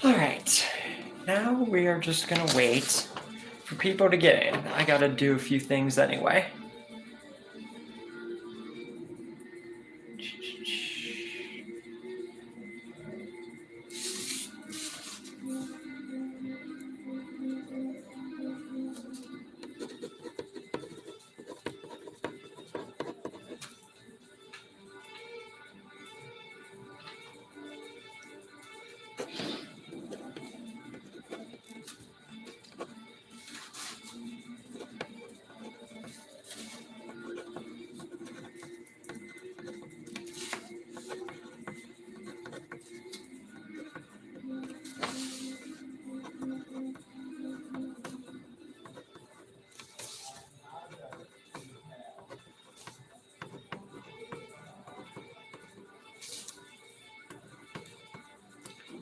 All right, now we are just gonna wait for people to get in. I gotta do a few things anyway.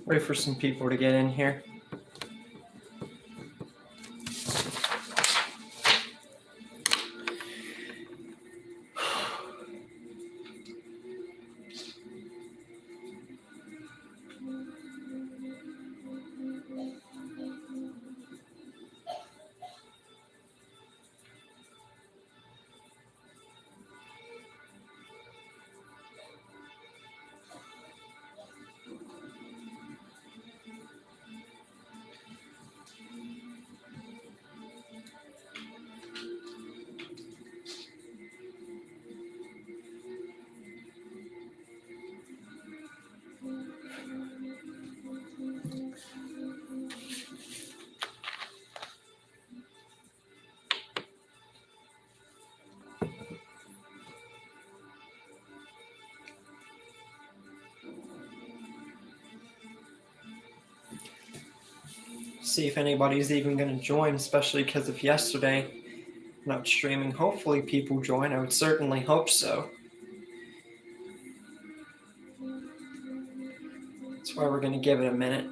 Wait for some people to get in here. See if anybody's even going to join, especially because of yesterday. Not streaming. Hopefully people join. I would certainly hope so. That's why we're going to give it a minute.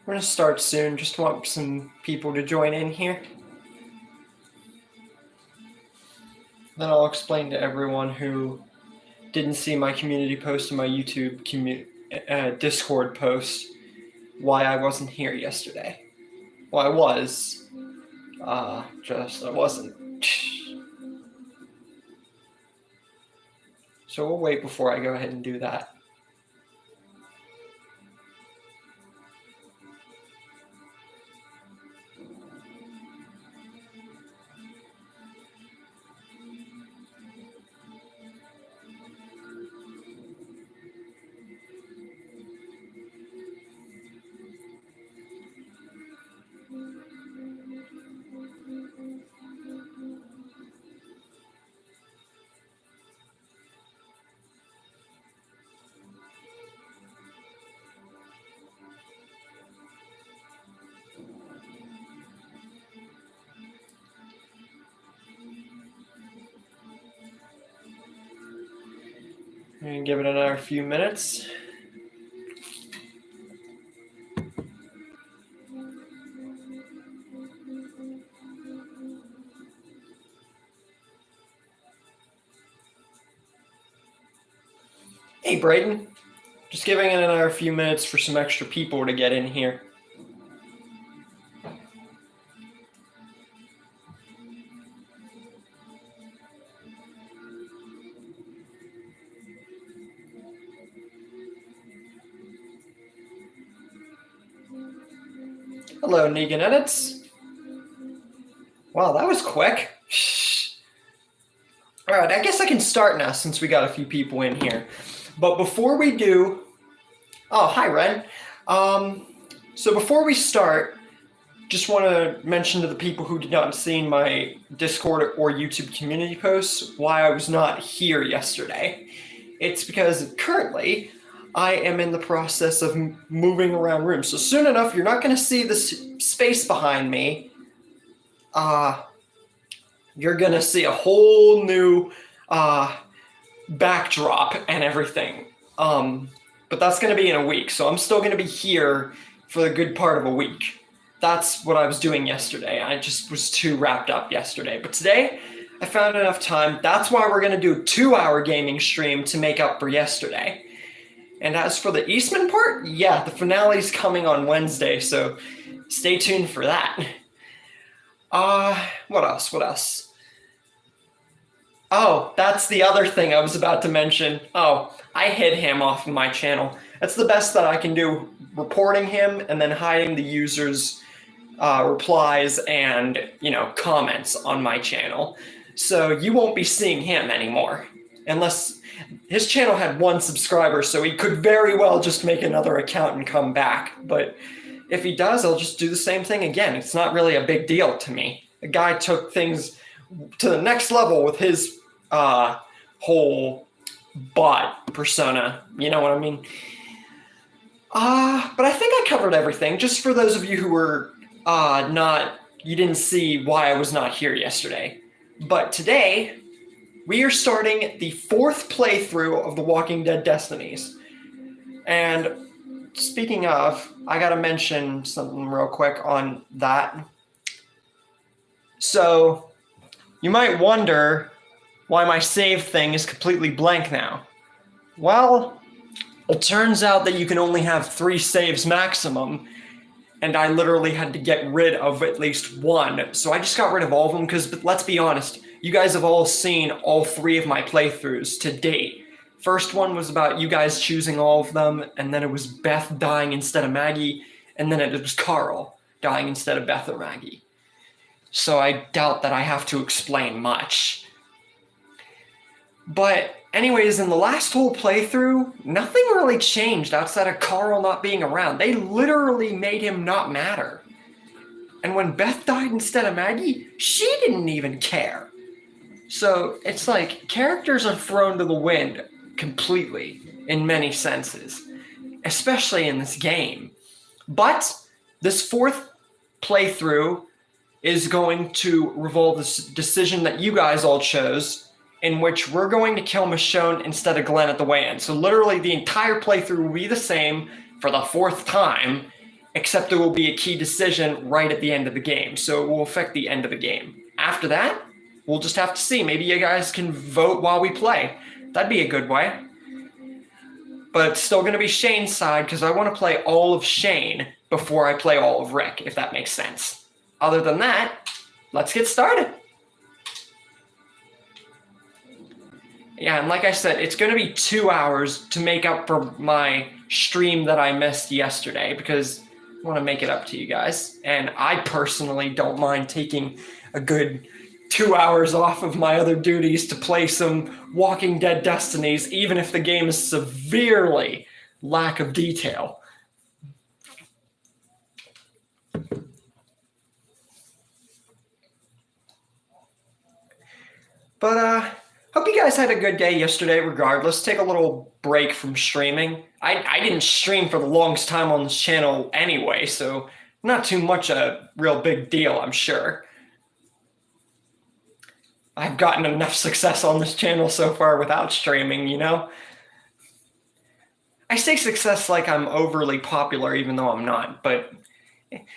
We're going to start soon. Just want some people to join in here. Then I'll explain to everyone who didn't see my community post and my YouTube Discord post why I wasn't here yesterday. Well, I was. Just I wasn't. So we'll wait before I go ahead and do that. And give it another few minutes. Hey, Braden. Just giving it another few minutes for some extra people to get in here. Hello, Negan Edits. Wow, that was quick. All right, I guess I can start now since we got a few people in here. But before we do... Oh, hi, Ren. So before we start, just want to mention to the people who did not see my Discord or YouTube community posts why I was not here yesterday. It's because currently I am in the process of moving around rooms. So soon enough, you're not going to see this space behind me. You're going to see a whole new backdrop and everything. But that's going to be in a week. So I'm still going to be here for the good part of a week. That's what I was doing yesterday. I just was too wrapped up yesterday. But today, I found enough time. That's why we're going to do a 2-hour gaming stream to make up for yesterday. And as for the Eastman part, yeah, the finale's coming on Wednesday, so stay tuned for that. What else? Oh, that's the other thing I was about to mention. Oh, I hid him off of my channel. That's the best that I can do, reporting him and then hiding the user's replies and, comments on my channel. So you won't be seeing him anymore, unless his channel had 1 subscriber, so he could very well just make another account and come back. But if he does, I'll just do the same thing again. It's not really a big deal to me. The guy took things to the next level with his whole bot persona. You know what I mean? But I think I covered everything. Just for those of you who were you didn't see why I was not here yesterday. But today, we are starting the 4th playthrough of The Walking Dead Destinies. And speaking of, I gotta mention something real quick on that. So, you might wonder why my save thing is completely blank now. Well, it turns out that you can only have 3 saves maximum, and I literally had to get rid of at least 1. So I just got rid of all of them because, let's be honest, you guys have all seen all 3 of my playthroughs to date. First one was about you guys choosing all of them, and then it was Beth dying instead of Maggie, and then it was Carl dying instead of Beth or Maggie. So I doubt that I have to explain much. But anyways, in the last whole playthrough, nothing really changed outside of Carl not being around. They literally made him not matter. And when Beth died instead of Maggie, she didn't even care. So it's like characters are thrown to the wind completely in many senses, especially in this game. But this 4th playthrough is going to revolve this decision that you guys all chose, in which we're going to kill Michonne instead of Glenn at the weigh-in. So literally the entire playthrough will be the same for the 4th time, except there will be a key decision right at the end of the game. So it will affect the end of the game. After that, we'll just have to see. Maybe you guys can vote while we play. That'd be a good way. But it's still going to be Shane's side because I want to play all of Shane before I play all of Rick, if that makes sense. Other than that, let's get started. Yeah, and like I said, it's going to be 2 hours to make up for my stream that I missed yesterday because I want to make it up to you guys. And I personally don't mind taking a good 2 hours off of my other duties to play some Walking Dead Destinies, even if the game is severely lack of detail. But, hope you guys had a good day yesterday regardless. Take a little break from streaming. I didn't stream for the longest time on this channel anyway, so not too much a real big deal, I'm sure. I've gotten enough success on this channel so far without streaming, you know? I say success like I'm overly popular, even though I'm not, but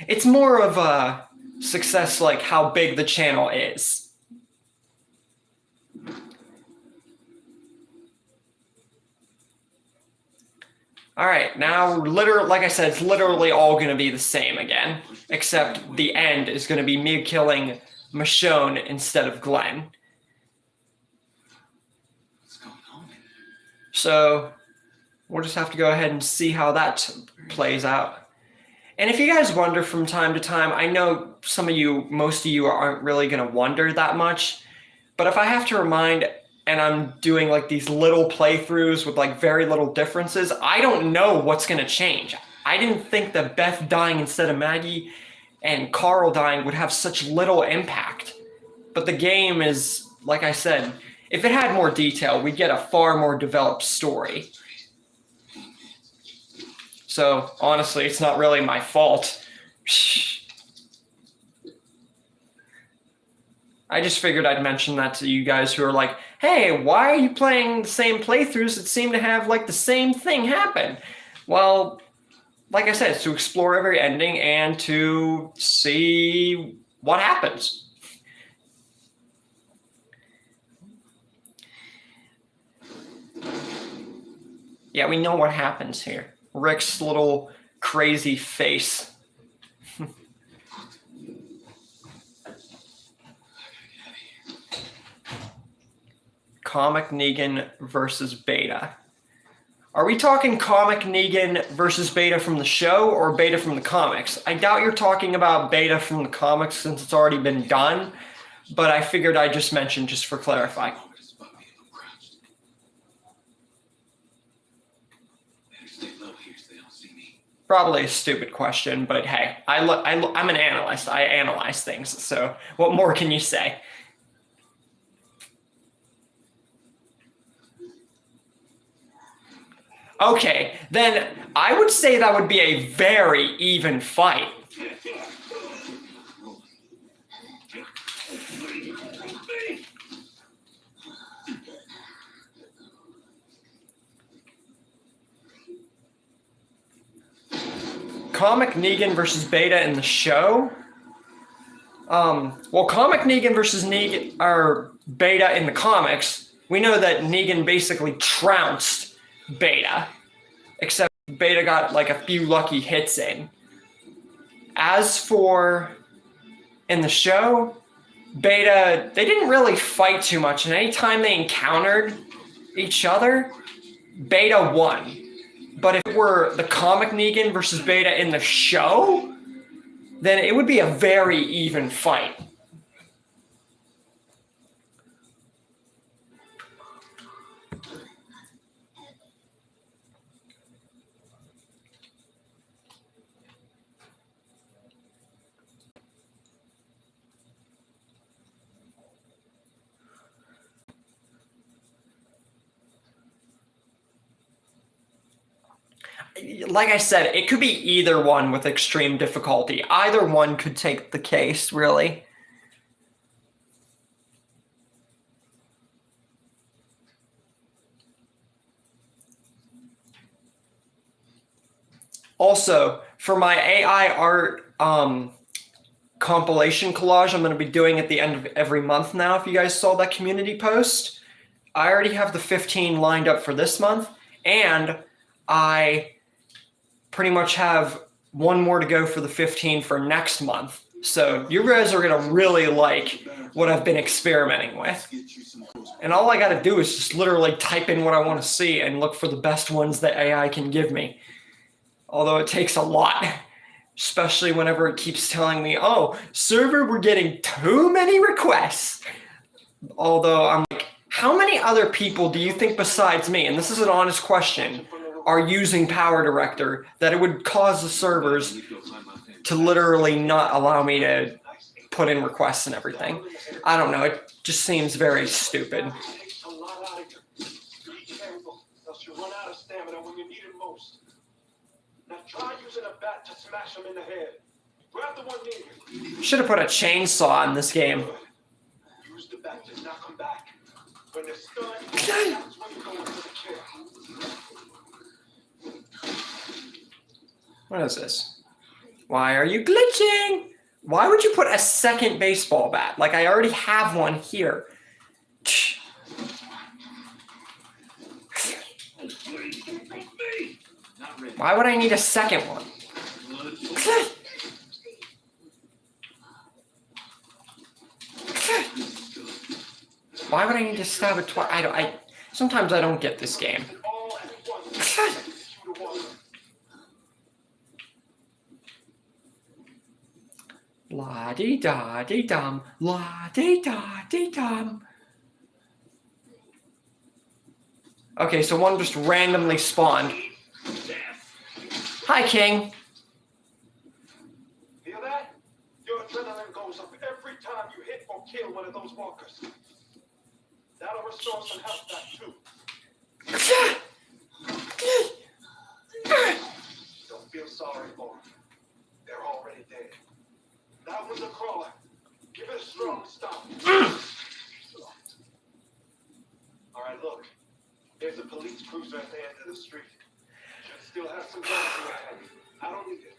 it's more of a success like how big the channel is. All right, now, like I said, it's literally all going to be the same again, except the end is going to be me killing Michonne instead of Glenn. What's going on? So we'll just have to go ahead and see how that plays out. And if you guys wonder from time to time, I know most of you aren't really going to wonder that much, but if I have to remind, and I'm doing like these little playthroughs with like very little differences, I don't know what's going to change. I didn't think that Beth dying instead of Maggie and Carl dying would have such little impact. But the game is, like I said, if it had more detail, we'd get a far more developed story. So honestly, it's not really my fault. I just figured I'd mention that to you guys who are like, hey, why are you playing the same playthroughs that seem to have like the same thing happen? Well, like I said, it's to explore every ending and to see what happens. Yeah, we know what happens here. Rick's little crazy face. Comic Negan versus Beta. Are we talking Comic Negan versus Beta from the show or Beta from the comics? I doubt you're talking about Beta from the comics since it's already been done, but I figured I'd just mention just for clarifying. Probably a stupid question, but hey, I'm an analyst. I analyze things, so what more can you say? Okay, then I would say that would be a very even fight. Comic Negan versus Beta in the show? Well, Comic Negan versus Negan, or Beta in the comics, we know that Negan basically trounced Beta, except Beta got like a few lucky hits in. As for in the show, Beta, they didn't really fight too much, and anytime they encountered each other, Beta won. But if it were the Comic Negan versus Beta in the show, then it would be a very even fight. Like I said, it could be either one with extreme difficulty. Either one could take the case, really. Also, for my AI art compilation collage I'm going to be doing at the end of every month now, if you guys saw that community post, I already have the 15 lined up for this month, and I pretty much have one more to go for the 15 for next month. So you guys are going to really like what I've been experimenting with. And all I got to do is just literally type in what I want to see and look for the best ones that AI can give me. Although it takes a lot, especially whenever it keeps telling me, oh, server, we're getting too many requests. Although I'm like, how many other people do you think besides me, and this is an honest question, are using Power Director that it would cause the servers to literally not allow me to put in requests and everything? I don't know. It just seems very stupid. Should have put a chainsaw in this game. Use the bat to knock him back. When they're stunned, that's when you go into the kill. What is this? Why are you glitching? Why would you put a second baseball bat? Like, I already have one here. Why would I need a second one? Why would I need to stab it twice? Sometimes I don't get this game. La-dee-da-dee-dum, la-dee-da-dee-dum. Okay, so one just randomly spawned. Hi, King. Hear that? Your adrenaline goes up every time you hit or kill one of those walkers. That'll restore some health back too. Don't feel sorry for them. They're already dead. That was a crawler. Give it a strong stop. All right, look. There's a police cruiser at the end of the street. Should still have some guns in your hand. I don't need it.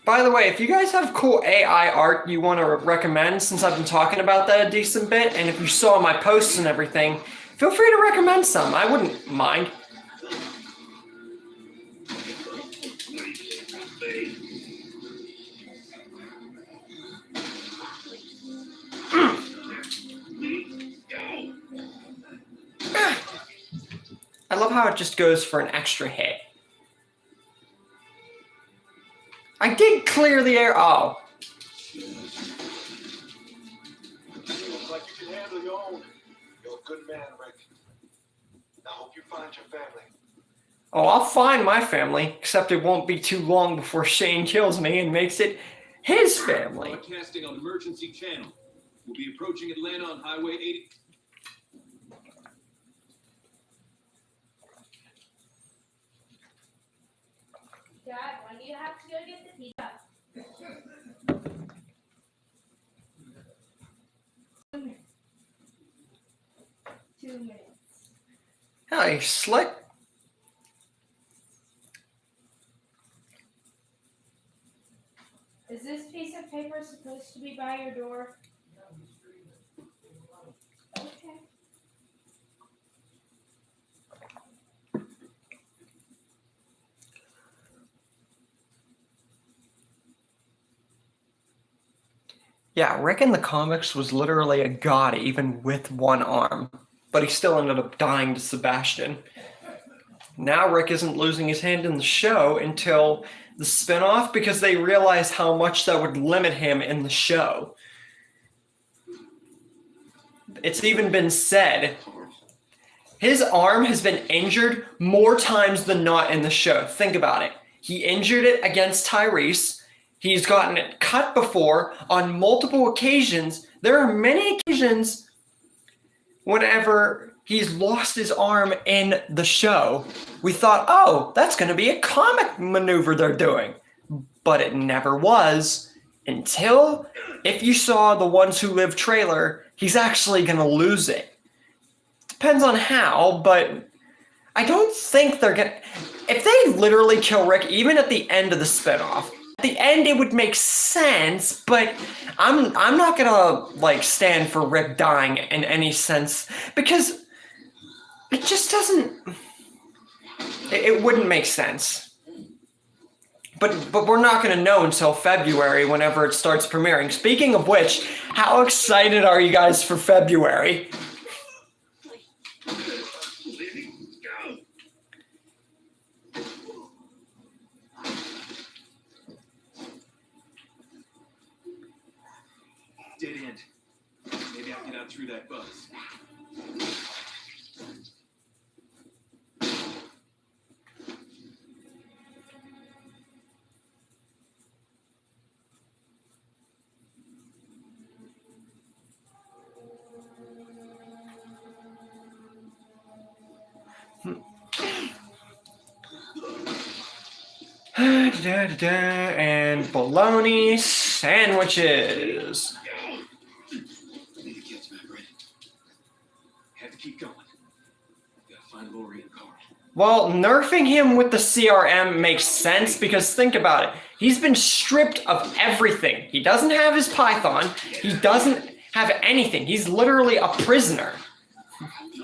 By the way, if you guys have cool AI art you want to recommend, since I've been talking about that a decent bit, and if you saw my posts and everything, feel free to recommend some. I wouldn't mind. I love how it just goes for an extra hit. I did clear the air. Oh. Looks like you can handle your own. You're a good man, Rick. I hope you find your family. Oh, I'll find my family, except it won't be too long before Shane kills me and makes it his family. Broadcasting on emergency channel. We'll be approaching Atlanta on Highway 80. Dad, when do you have to go get the pizza? 2 minutes. Hey, slick. Is this piece of paper supposed to be by your door? Okay. Yeah, Rick in the comics was literally a god even with one arm, but he still ended up dying to Sebastian. Now Rick isn't losing his hand in the show until the spinoff because they realized how much that would limit him in the show. It's even been said his arm has been injured more times than not in the show. Think about it. He injured it against Tyrese. He's gotten it cut before on multiple occasions. There are many occasions whenever he's lost his arm in the show. We thought, oh, that's going to be a comic maneuver they're doing. But it never was until, if you saw the Ones Who Live trailer, he's actually going to lose it. Depends on how, but I don't think they're going to... If they literally kill Rick, even at the end of the spinoff, at the end it would make sense, but I'm not gonna like stand for Rick dying in any sense because it just doesn't. It wouldn't make sense. But we're not gonna know until February whenever it starts premiering. Speaking of which, how excited are you guys for February? Dead end. Maybe I can get out through that buzz. And bologna sandwiches. I need to catch my breath. Have to keep going. Gotta find Lori and Carl. Well, nerfing him with the CRM makes sense because think about it. He's been stripped of everything. He doesn't have his Python. He doesn't have anything. He's literally a prisoner.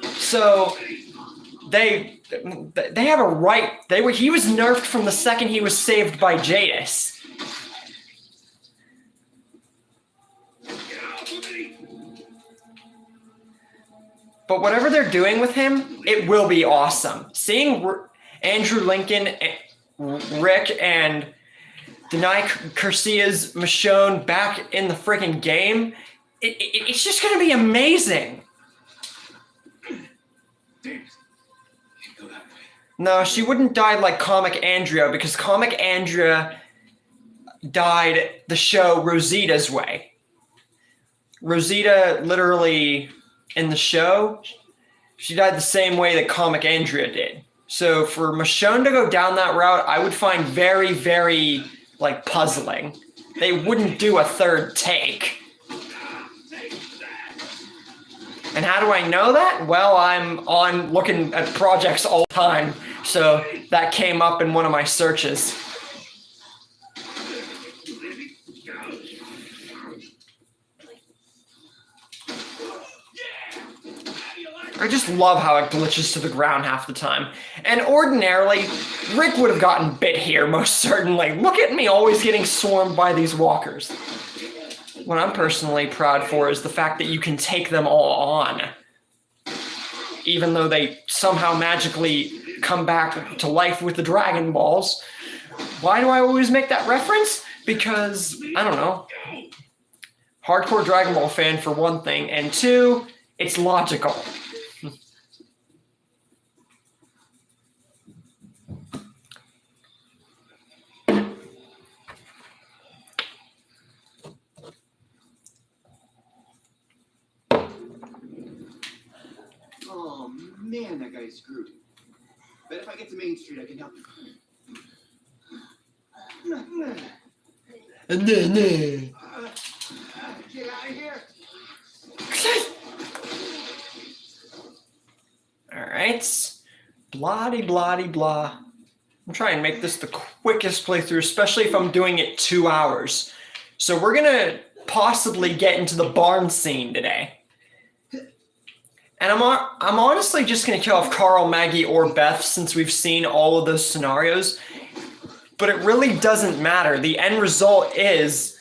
So they have a right. He was nerfed from the second he was saved by Jadis. But whatever they're doing with him, it will be awesome. Seeing Andrew Lincoln, Rick, and Denai Garcia's Michonne back in the freaking game, it's just going to be amazing. No, she wouldn't die like Comic Andrea because Comic Andrea died the show Rosita's way. Rosita literally... in the show, she died the same way that Comic Andrea did. So for Michonne to go down that route, I would find very, very, like, puzzling. They wouldn't do a third take. And how do I know that? Well, I'm on looking at projects all the time, so that came up in one of my searches. I just love how it glitches to the ground half the time. And ordinarily, Rick would have gotten bit here, most certainly. Look at me always getting swarmed by these walkers. What I'm personally proud for is the fact that you can take them all on. Even though they somehow magically come back to life with the Dragon Balls. Why do I always make that reference? Because, I don't know. Hardcore Dragon Ball fan for one thing, and two, it's logical. Oh man, that guy's screwed. Bet if I get to Main Street, I can help him. Get out of here! Alright. Blah-de-blah-de-blah. I'm trying to make this the quickest playthrough, especially if I'm doing it 2 hours. So we're gonna possibly get into the barn scene today. And I'm honestly just going to kill off Carl, Maggie, or Beth since we've seen all of those scenarios. But it really doesn't matter. The end result is,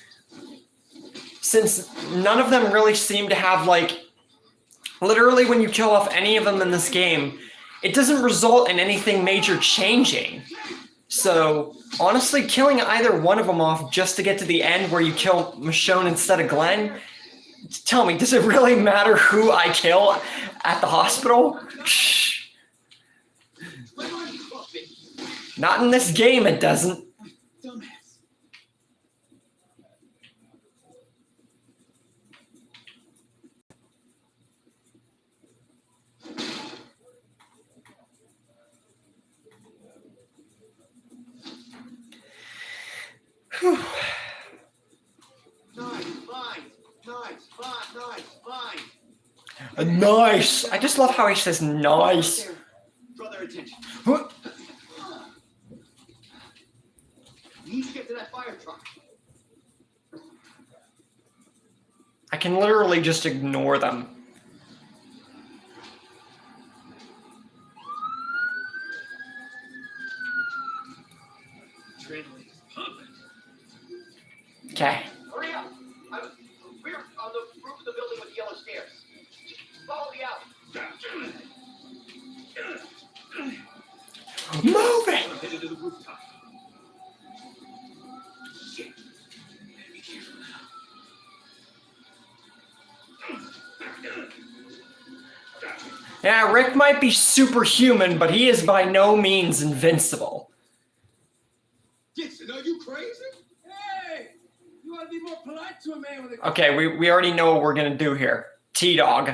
since none of them really seem to have, like, literally when you kill off any of them in this game, it doesn't result in anything major changing. So, honestly, killing either one of them off just to get to the end where you kill Michonne instead of Glenn... Tell me, does it really matter who I kill at the hospital? Not in this game, it doesn't. Whew. Nice. I just love how he says nice. Draw their attention. What? You need to get to that fire truck. I can literally just ignore them. Okay. Hurry up! We're on the roof of the building with the yellow stairs. Follow me out. Move it! I'm headed to the rooftop. Shit. Be careful now. Yeah, Rick might be superhuman, but he is by no means invincible. Dixon, are you crazy? Hey! You ought to be more polite to a man with a... Okay, we already know what we're gonna do here. T-Dog.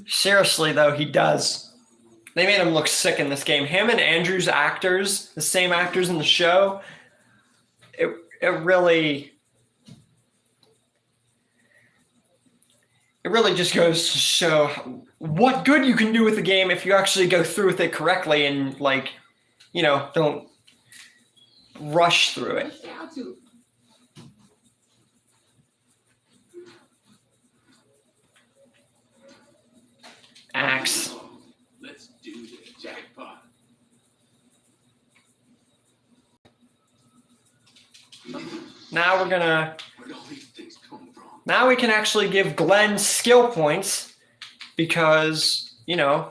Seriously, though, he does. They made him look sick in this game. Him and Andrew's actors, the same actors in the show, it really just goes to show what good you can do with the game if you actually go through with it correctly and, like, you know, don't rush through it. Axe. Let's do this. Jackpot. Now we're gonna. Where'd all these things come from? Now we can actually give Glenn skill points because, you know,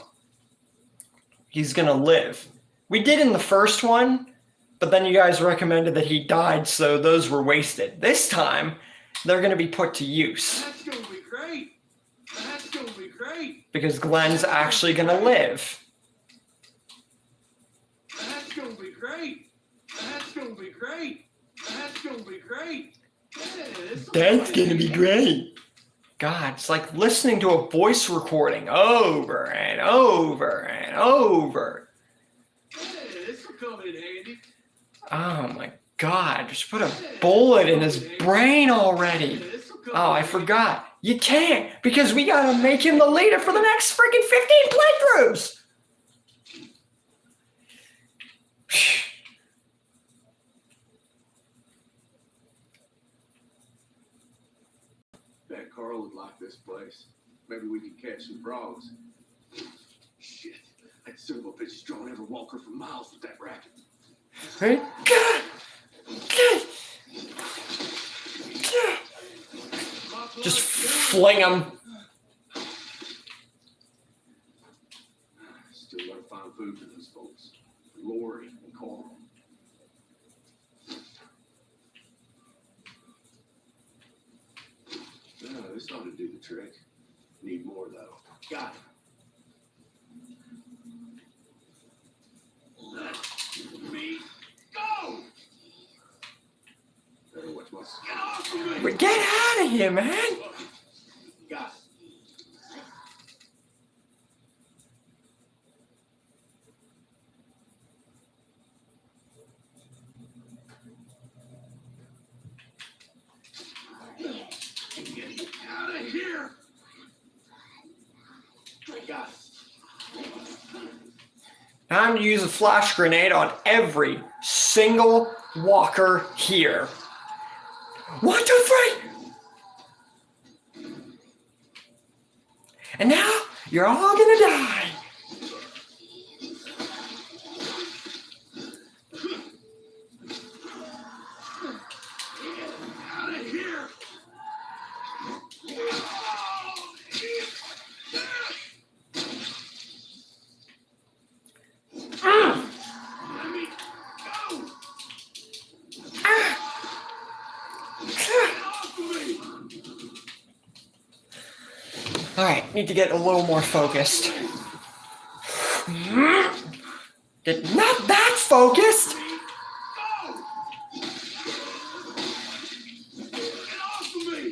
he's gonna live. We did in the first one, but then you guys recommended that he died, so those were wasted. This time, they're gonna be put to use. That's gonna be great. That's gonna be great. Because Glenn's actually gonna live. That's gonna be great. That's gonna be great. That's gonna be great. That's gonna be great. God, it's like listening to a voice recording over and over and over. Hey, this will come in handy. Oh my God, just put a bullet in his brain already. Oh, I forgot. You can't, because we gotta make him the leader for the next freaking 15 playthroughs. Bet Carl would like this place. Maybe we can catch some frogs. Shit, that son of a bitch is drawing every walker for miles with that racket. Right? Just fling him. Still gotta find food for those folks. Lori and Carl. This ought to do the trick. Need more though. Got it. Let me go! Better watch my get off of me! Get out of here, man. Got it. Get out of here! I got it. Time to use a flash grenade on every single walker here. 1, 2, 3. And now you're all gonna die. Out of here! Let me go! Get off of me! All right, need to get a little more focused. Not that focused. Go! Get off of me!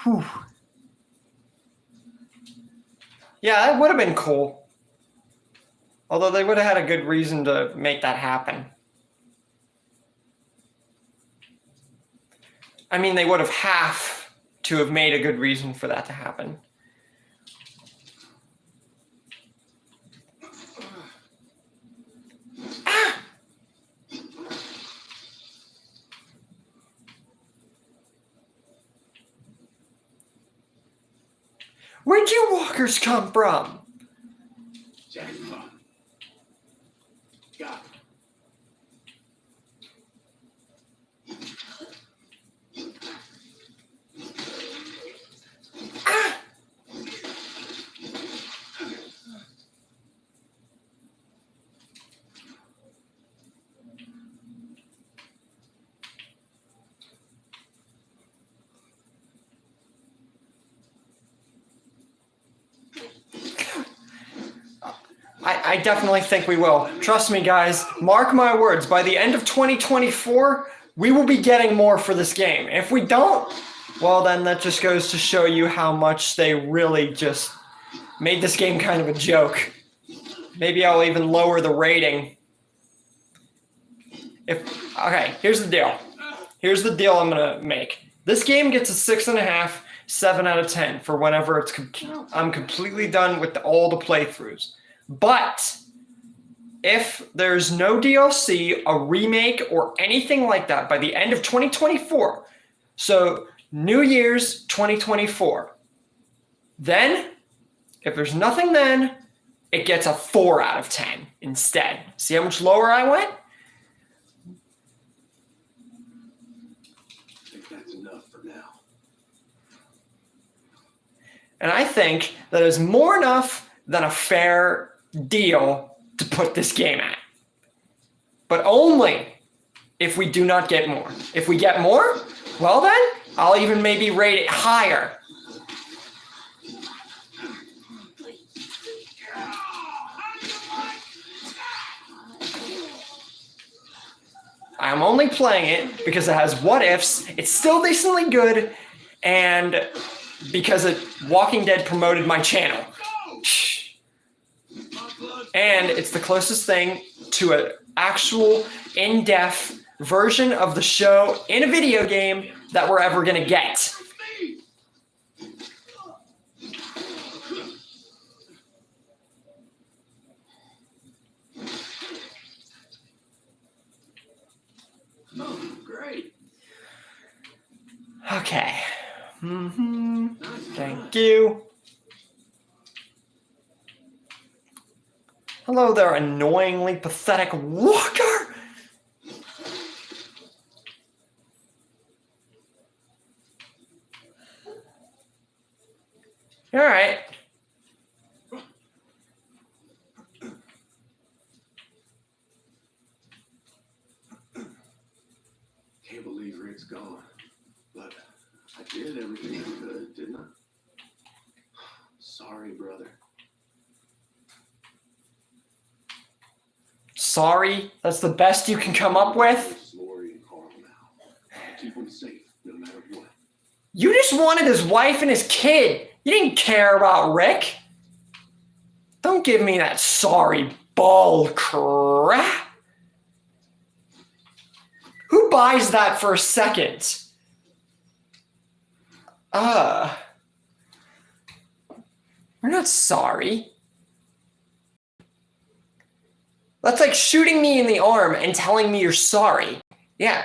Whew. Yeah, that would have been cool. Although they would have had a good reason to make that happen. I mean, they would have to have made a good reason for that to happen. Ah! Where'd you walkers come from? Jackpot. Got it. Ah! I definitely think we will. Trust me, guys. Mark my words. By the end of 2024, we will be getting more for this game. If we don't, well, then that just goes to show you how much they really just made this game kind of a joke. Maybe I'll even lower the rating. Okay, here's the deal. Here's the deal I'm gonna make. This game gets a 6.5, 7 out of 10 for whenever I'm completely done with all the playthroughs. But if there's no DLC, a remake, or anything like that by the end of 2024, so New Year's 2024, then, if there's nothing then, it gets a 4 out of 10 instead. See how much lower I went? I think that's enough for now. And I think that is more enough than a fair deal to put this game at. But only if we do not get more. If we get more, well then, I'll even maybe rate it higher. I'm only playing it because it has what ifs, it's still decently good, and because Walking Dead promoted my channel. And it's the closest thing to an actual in-depth version of the show in a video game that we're ever gonna get. Oh, great. Okay. Thank you. Hello there, annoyingly pathetic walker. All right. Can't believe Rick's gone. But I did everything I could, didn't I? Sorry, brother. Sorry? That's the best you can come up with? Lori and Carl now. I'll keep them safe no matter what. You just wanted his wife and his kid. You didn't care about Rick. Don't give me that sorry bull crap. Who buys that for a second? We're not sorry. That's like shooting me in the arm and telling me you're sorry. Yeah,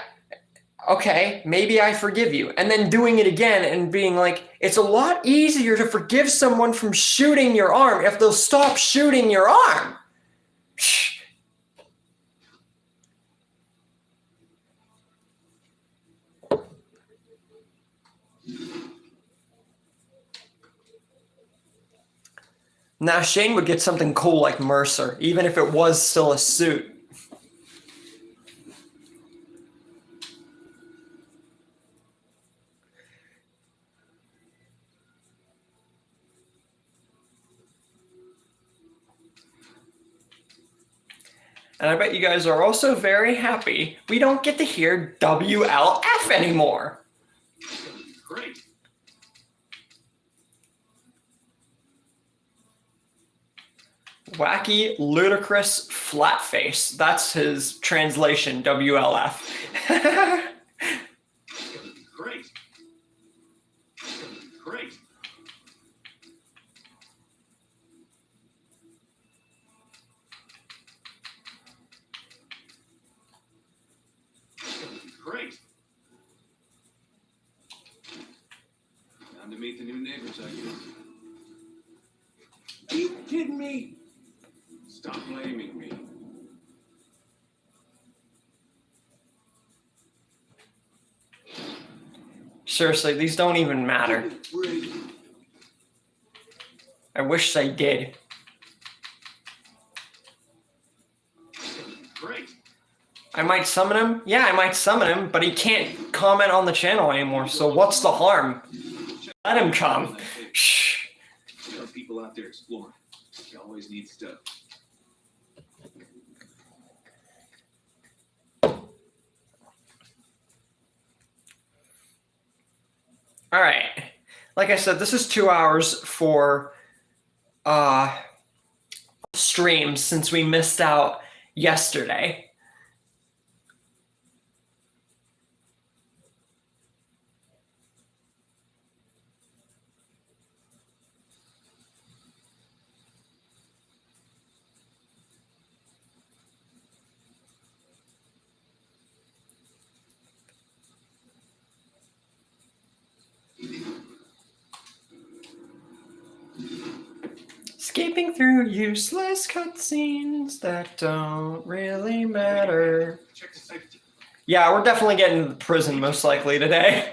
okay, maybe I forgive you. And then doing it again and being like, it's a lot easier to forgive someone from shooting your arm if they'll stop shooting your arm. Now Shane would get something cool like Mercer, even if it was still a suit. And I bet you guys are also very happy we don't get to hear WLF anymore. Great. Wacky, ludicrous, flat face. That's his translation, WLF. Great. Great. Great. Time to meet the new neighbors, I guess. Are you kidding me? Stop blaming me. Seriously, these don't even matter. I wish they did. Great. I might summon him. Yeah, I might summon him, but he can't comment on the channel anymore, so what's the harm? Let him come. Shh. There are people out there exploring. You always need stuff. All right. Like I said, this is 2 hours for streams since we missed out yesterday. Escaping through useless cutscenes that don't really matter. Check the safety. Yeah, we're definitely getting to the prison most likely today.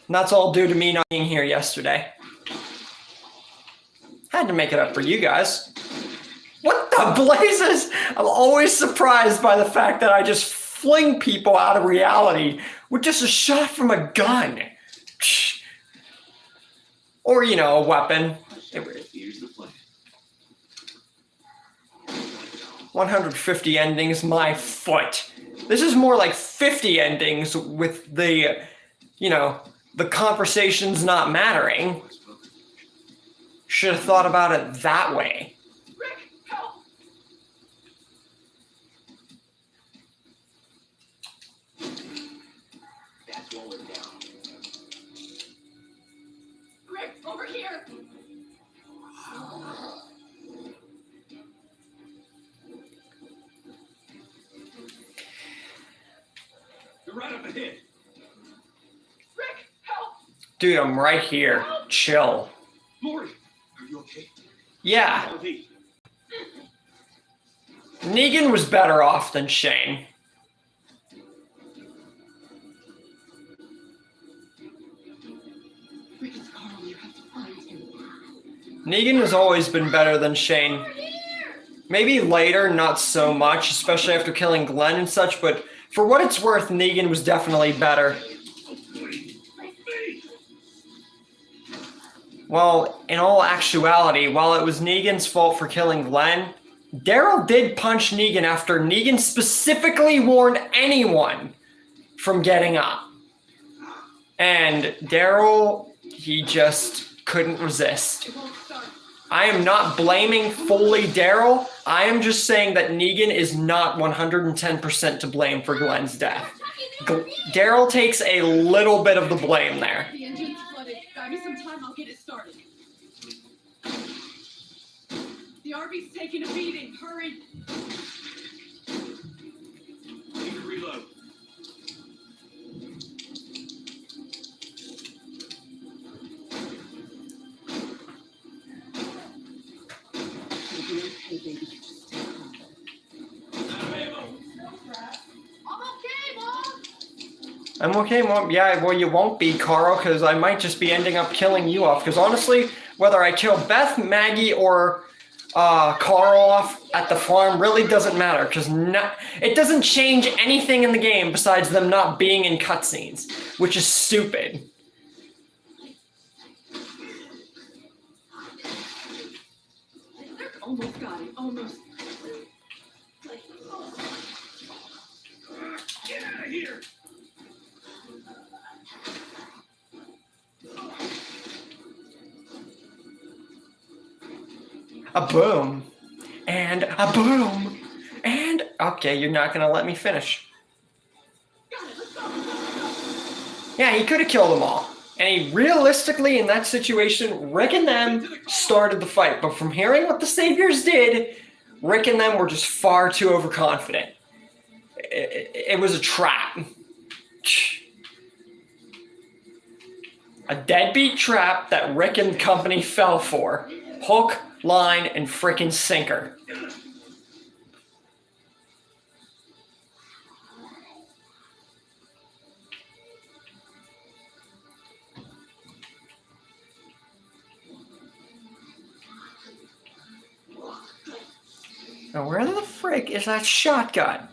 And that's all due to me not being here yesterday. Had to make it up for you guys. What the blazes? I'm always surprised by the fact that I just fling people out of reality with just a shot from a gun. Or, you know, a weapon. Here's the plan. 150 endings, my foot. This is more like 50 endings with the, you know, the conversations not mattering. Should have thought about it that way. Rick, help! That's what we're down. Rick, over here! You're right up ahead. Rick, help! Dude, I'm right here. Chill. Morty, are you okay? Yeah, Follow me. Negan was better off than Shane. Rick is Carl, you have to find him. Negan has always been better than Shane. Maybe later, not so much, especially after killing Glenn and such, but for what it's worth, Negan was definitely better. Well, in all actuality, while it was Negan's fault for killing Glenn, Daryl did punch Negan after Negan specifically warned anyone from getting up. And Daryl, he just couldn't resist. It won't start. I am not blaming fully Daryl. I am just saying that Negan is not 110% to blame for Glenn's death. Daryl takes a little bit of the blame there. The engine's flooded. Give me some time, I'll get it started. The RV's taking a beating. Hurry. Need to reload. You'll be okay, baby. Just stay calm. Out of ammo. I'm okay, Mom! I'm okay, Mom. Yeah, well, you won't be, Carl, because I might just be ending up killing you off. Because honestly, whether I kill Beth, Maggie, or Carl off at the farm really doesn't matter. Because it doesn't change anything in the game besides them not being in cutscenes, which is stupid. Almost got it. Almost. Get out of here. A boom. And a boom. And, okay, you're not going to let me finish. Got it. Let's go. Yeah, he could have killed them all. And he realistically, in that situation, Rick and them started the fight. But from hearing what the Saviors did, Rick and them were just far too overconfident. It was a trap. A deadbeat trap that Rick and company fell for. Hook, line, and frickin' sinker. Now where the frick is that shotgun?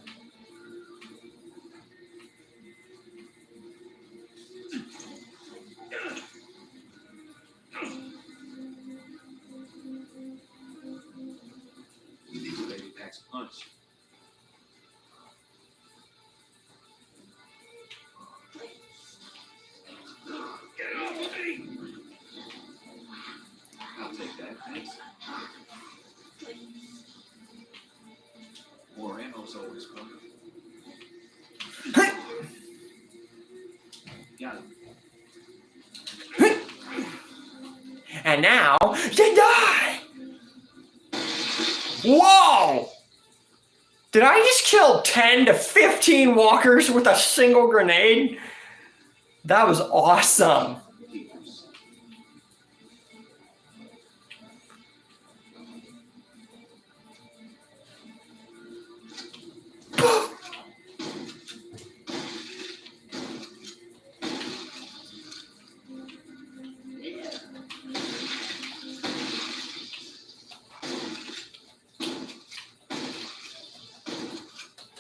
These baby packs a punch. Get Got him. And now you die! Whoa! Did I just kill 10 to 15 walkers with a single grenade? That was awesome.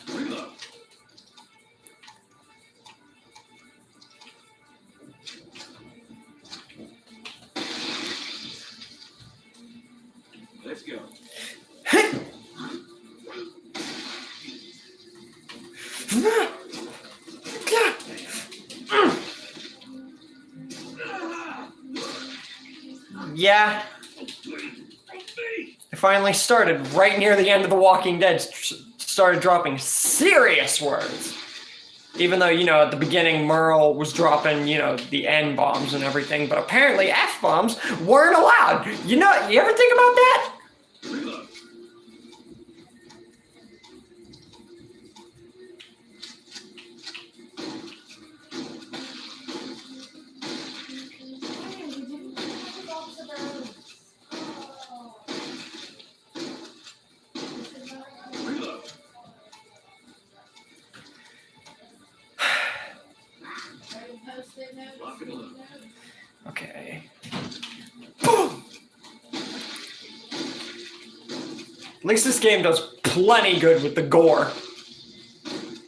Reload. Let's go. Yeah. I finally started right near the end of The Walking Dead, started dropping serious words. Even though, you know, at the beginning Merle was dropping, you know, the N-bombs and everything, but apparently F-bombs weren't allowed. You know, you ever think about that? Reload. Reload. Lock and load. Okay. Boom! At least this game does plenty good with the gore.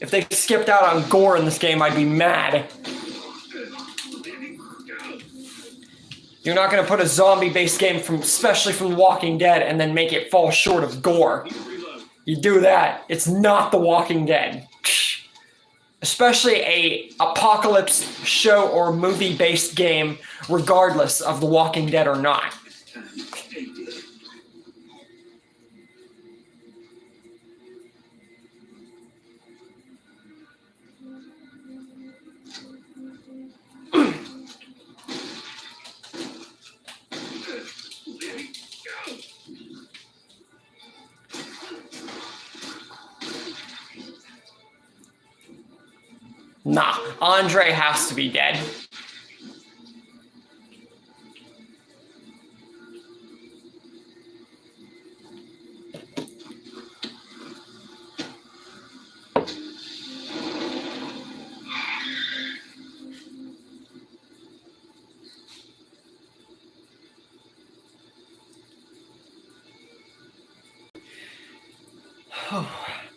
If they skipped out on gore in this game, I'd be mad. You're not gonna put a zombie-based game especially from The Walking Dead, and then make it fall short of gore. You do that, it's not The Walking Dead. Especially a apocalypse show or movie-based game, regardless of The Walking Dead or not. Nah, Andre has to be dead.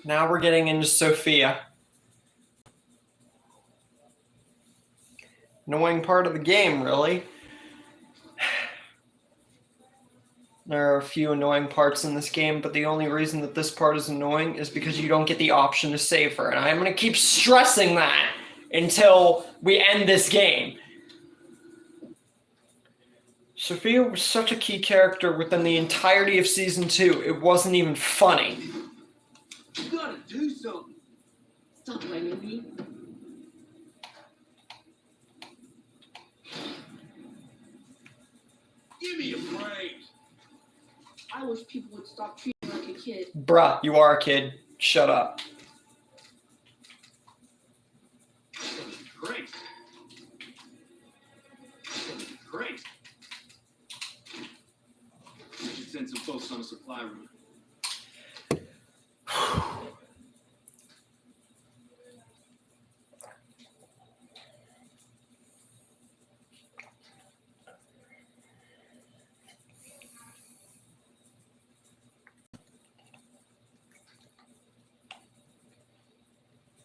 Now we're getting into Sophia. Annoying part of the game, really. There are a few annoying parts in this game, but the only reason that this part is annoying is because you don't get the option to save her. And I'm going to keep stressing that until we end this game. Sophia was such a key character within the entirety of Season 2. It wasn't even funny. You gotta do something. Stop blaming me. Give me a break. I wish people would stop treating me like a kid. Bruh, you are a kid. Shut up. Great. Great. We should send some folks on a supply route.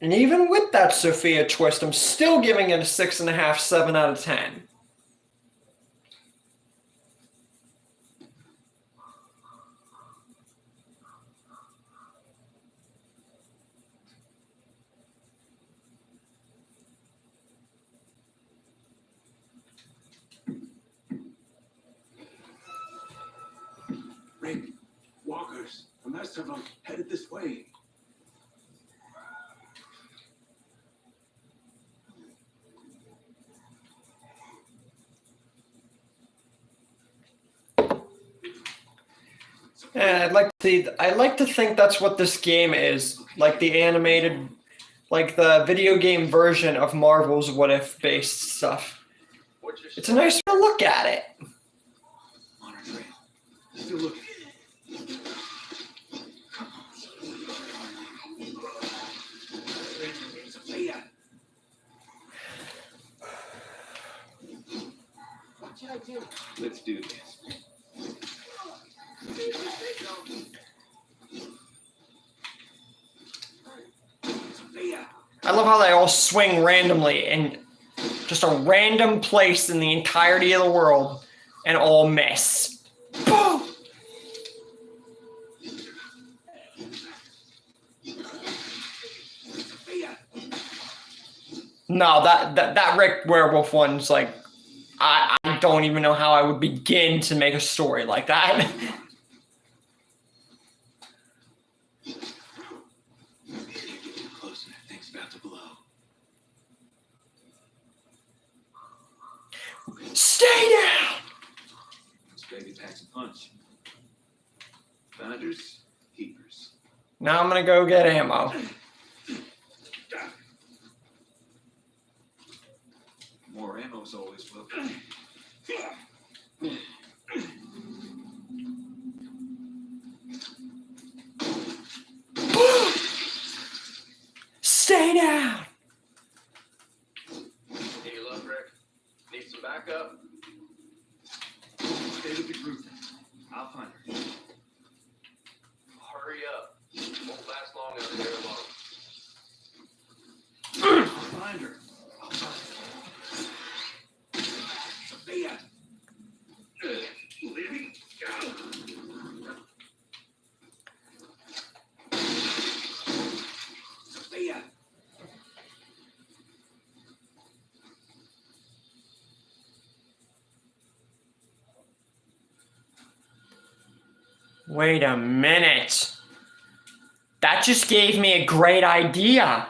And even with that Sophia twist, I'm still giving it a 6.5, 7 out of 10. Rick, walkers. The rest of them headed this way. Yeah, I'd like to think that's what this game is, like the animated, like the video game version of Marvel's What If based stuff. It's a nice way to look at it. On our trail. Still looking. Sophia. What should I do? Let's do this. Sophia. I love how they all swing randomly in just a random place in the entirety of the world and all miss. Boom! Sophia. No, that Rick Werewolf one's like, I don't even know how I would begin to make a story like that. Close and that thing's about to blow. Stay down! This baby packs a punch. Finders, keepers. Now I'm gonna go get ammo. More ammo's always welcome. Stay down! Need your luck, Rick? Need some backup? Stay with the group. I'll find her. Hurry up. Won't last long out there alone. I'll find her. I'll find her. Sophia. Living. Sophia. Wait a minute. That just gave me a great idea.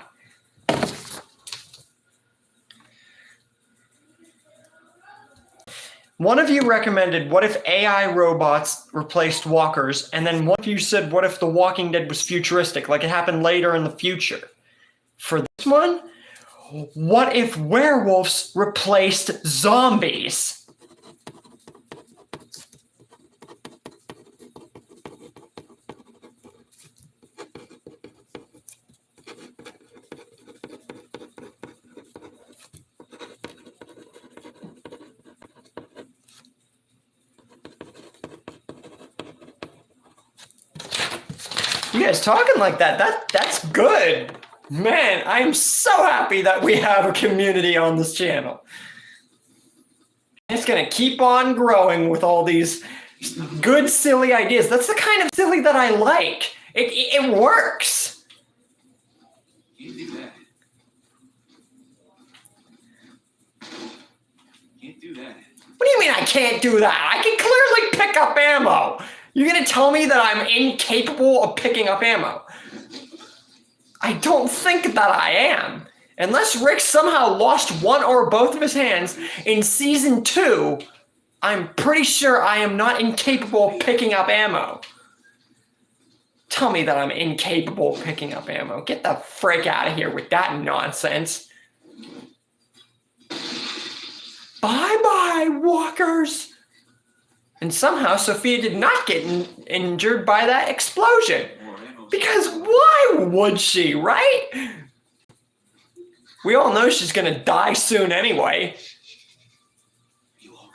One of you recommended, what if AI robots replaced walkers? And then one of you said, what if The Walking Dead was futuristic, like it happened later in the future? For this one, what if werewolves replaced zombies? You guys talking like that's good. Man, I'm so happy that we have a community on this channel. It's gonna keep on growing with all these good, silly ideas. That's the kind of silly that I like. It works. You do that. Can't do that. What do you mean I can't do that? I can clearly pick up ammo. You're gonna tell me that I'm incapable of picking up ammo? I don't think that I am. Unless Rick somehow lost one or both of his hands in season 2, I'm pretty sure I am not incapable of picking up ammo. Tell me that I'm incapable of picking up ammo. Get the frick out of here with that nonsense. Bye-bye, walkers. And somehow Sophia did not get injured by that explosion. Because why would she, right? We all know she's gonna die soon anyway. You all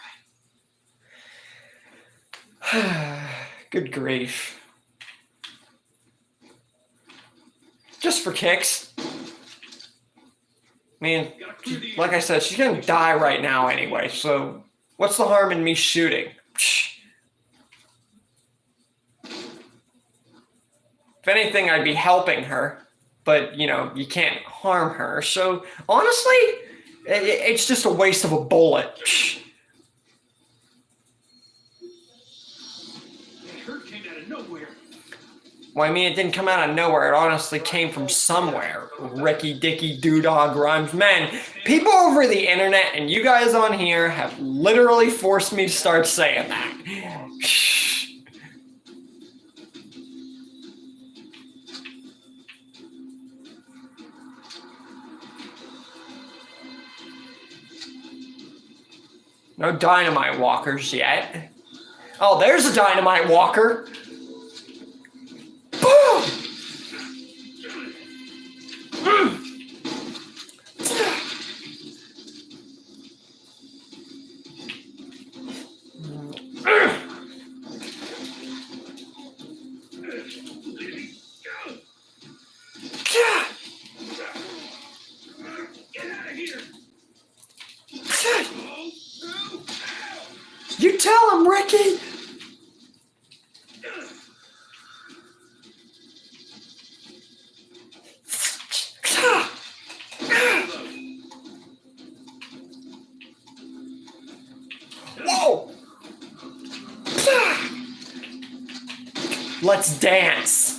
right? Good grief. Just for kicks. I mean, like I said, she's gonna die right now anyway, so what's the harm in me shooting? If anything, I'd be helping her, but you know, you can't harm her. So honestly, it's just a waste of a bullet. That hurt came out of nowhere. Well, I mean, it didn't come out of nowhere. It honestly came from somewhere. Ricky Dicky Doodog Rhymes. Man, people over the internet and you guys on here have literally forced me to start saying that. No dynamite walkers yet. Oh, there's a dynamite walker. Boom! You tell him, Ricky! Whoa! Let's dance!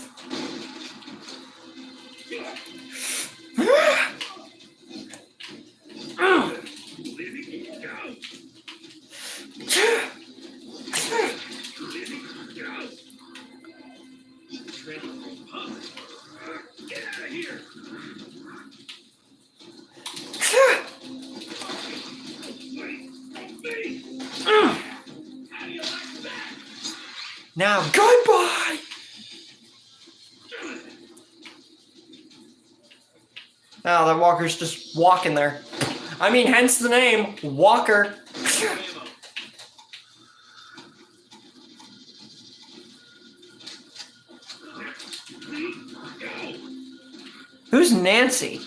Now, goodbye! Oh, that walker's just walking there. I mean, hence the name, Walker. Who's Nancy?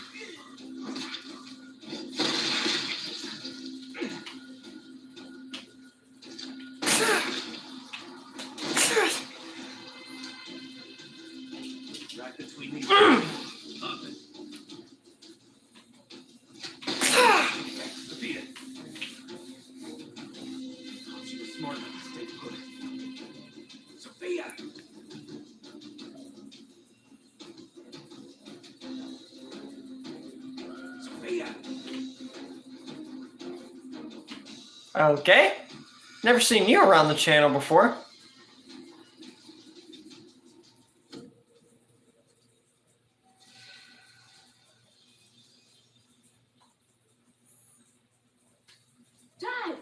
Right between these. Sophia. She was smart enough to stay put. Sophia. Sophia. Okay. Never seen you around the channel before. Dad!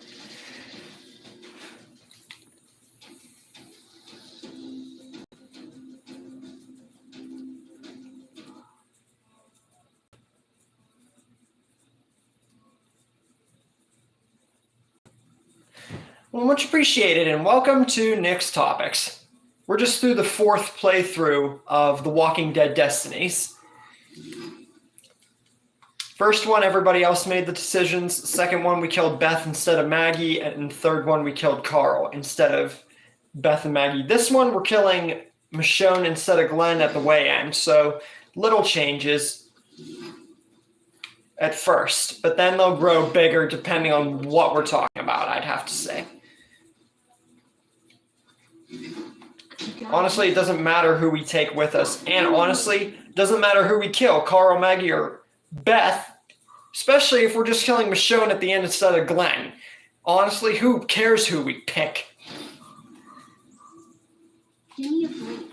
Well, much appreciated, and welcome to Nick's Topics. We're just through the 4th playthrough of The Walking Dead Destinies. First one, everybody else made the decisions. Second one, we killed Beth instead of Maggie. And third one, we killed Carl instead of Beth and Maggie. This one, we're killing Michonne instead of Glenn at the way end. So little changes at first, but then they'll grow bigger depending on what we're talking about, I'd have to say. Honestly, it doesn't matter who we take with us. And honestly, it doesn't matter who we kill, Carl, Maggie, or Beth, especially if we're just killing Michonne at the end instead of Glenn. Honestly, who cares who we pick? Give me a break.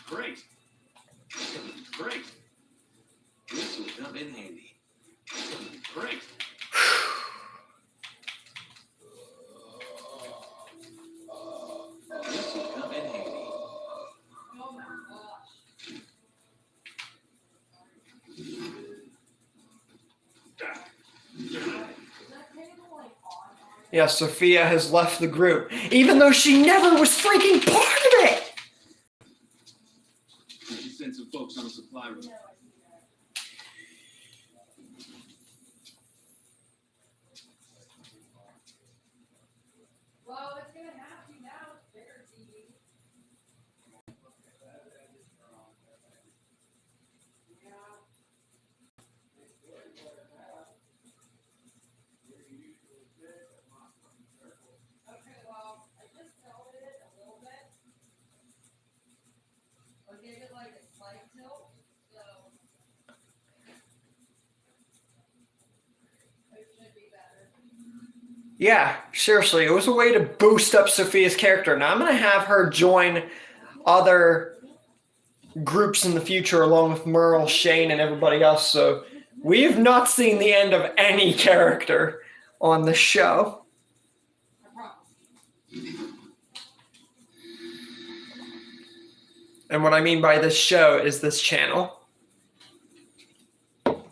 Great. Great. This will come in handy. Great. This will come in handy. Oh my gosh. Yeah, Sophia has left the group, even though she never was freaking part of it! We should send some folks on a supply route. Well, it's gonna have to now. It's bigger TV. Okay, well, I just tilted it a little bit. I gave it like a slight tilt, so it should be better. Yeah, seriously, it was a way to boost up Sophia's character. Now I'm going to have her join other groups in the future along with Merle, Shane, and everybody else, so We have not seen the end of any character on the show. And what I mean by this show is this channel. We'll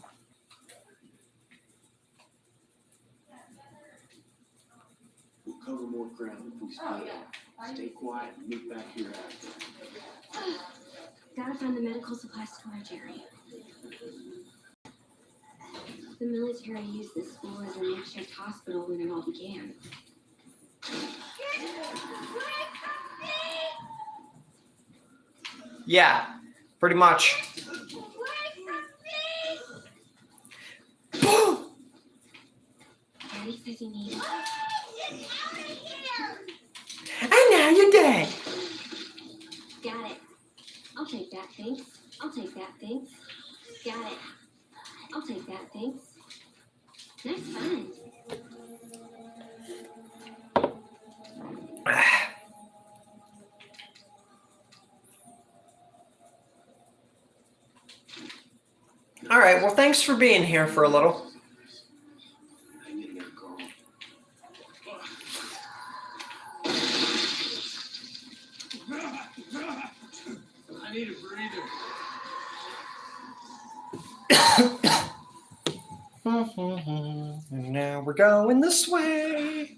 cover more ground if we split up. Stay quiet and meet back here after. Gotta find the medical supply storage area. The military used this school as a makeshift hospital when it all began. Yeah, pretty much. Boom! Daddy says he needs. And now you're dead. Got it. I'll take that, thanks. I'll take that, thanks. Got it. I'll take that, thanks. Nice find. All right, well, thanks for being here for a little. Hang in there, Carl. I need a breather. Now we're going this way.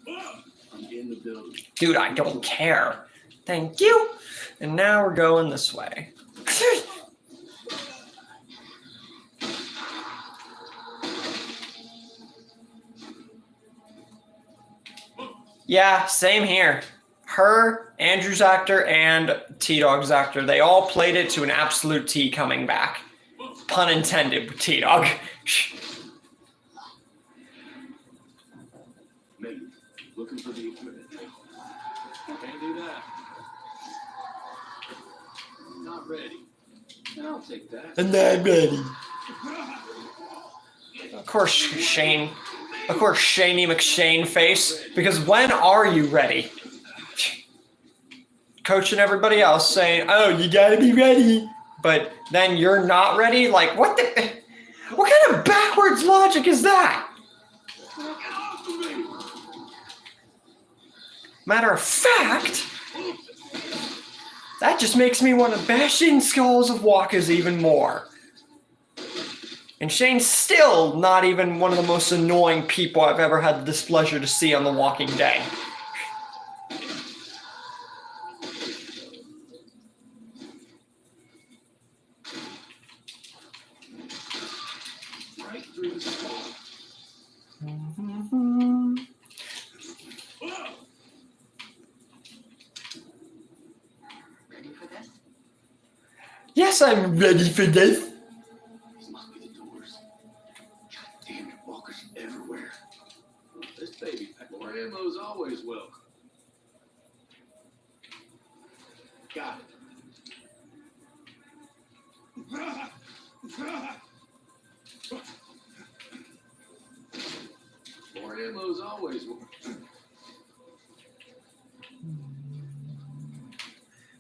I'm in the building. Dude, I don't care. Thank you. And now we're going this way. Yeah, same here. Her, Andrew's actor, and T-Dog's actor, they all played it to an absolute T coming back. Pun intended with T-Dog. Megan, looking for the equipment. Can't do that. Not ready. I'll take that. And I'm ready. Of course, Shane. Of course, Shaney McShane face. Because when are you ready? Coaching everybody else saying, oh, you gotta be ready. But then you're not ready? Like, what kind of backwards logic is that? Matter of fact, that just makes me want to bash in skulls of walkers even more. And Shane's still not even one of the most annoying people I've ever had the displeasure to see on The Walking Dead. Right through the skull. Ready for this? Yes, I'm ready for this. These must be the doors. God damn it, walkers everywhere. This baby pack more ammo is always welcome. Got it. More ammo is always welcome.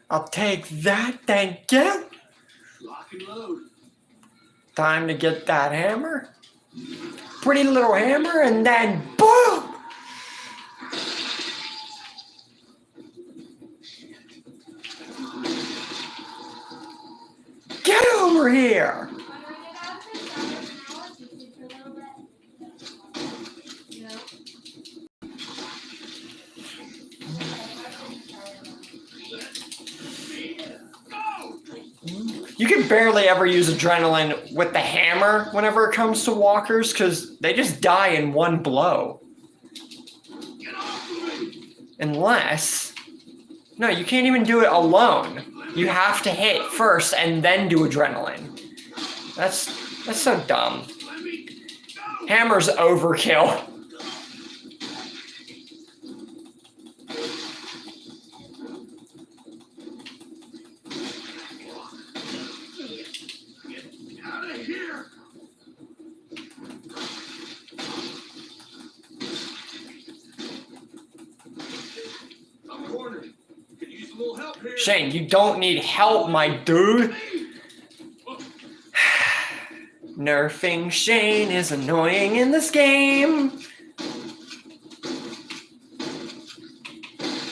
I'll take that, thank you. Lock and load. Time to get that hammer. Pretty little hammer, and then boom! Get over here! You can barely ever use adrenaline with the hammer whenever it comes to walkers because they just die in one blow. Unless... No, you can't even do it alone. You have to hit first and then do adrenaline. That's so dumb. Hammer's overkill. Out of here! I'm cornered. Could use a little help here. Shane, you don't need help, my dude. Nerfing Shane is annoying in this game.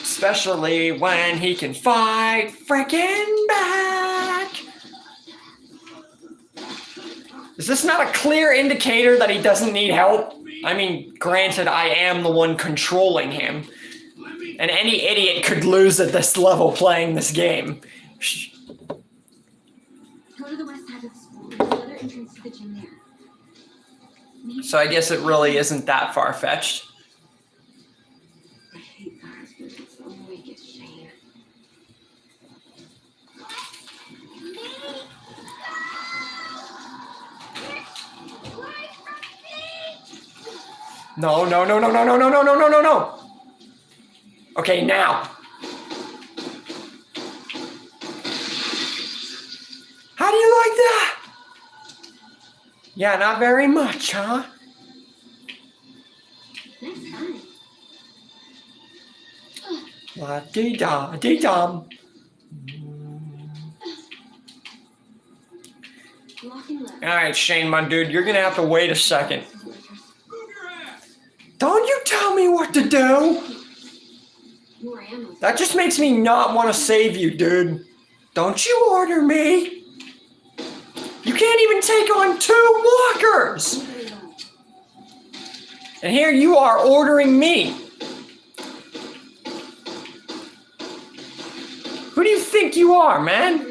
Especially when he can fight frickin' back. Is this not a clear indicator that he doesn't need help? I mean, granted, I am the one controlling him. And any idiot could lose at this level playing this game. Go to the west side of the school. There's another entrance to the gym there. So I guess it really isn't that far-fetched. I hate guards, but it's the only way to get to Shane. No, no, no, no, no, no, no, no, no, no, no, no. Okay, now. How do you like that? Yeah, not very much, huh? Next time. La-dee-da-dee-dum. Walking left. All right, Shane, my dude, you're gonna have to wait a second. Don't you tell me what to do. More ammo. That just makes me not want to save you, dude. Don't you order me. You can't even take on 2 walkers. And here you are ordering me. Who do you think you are, man?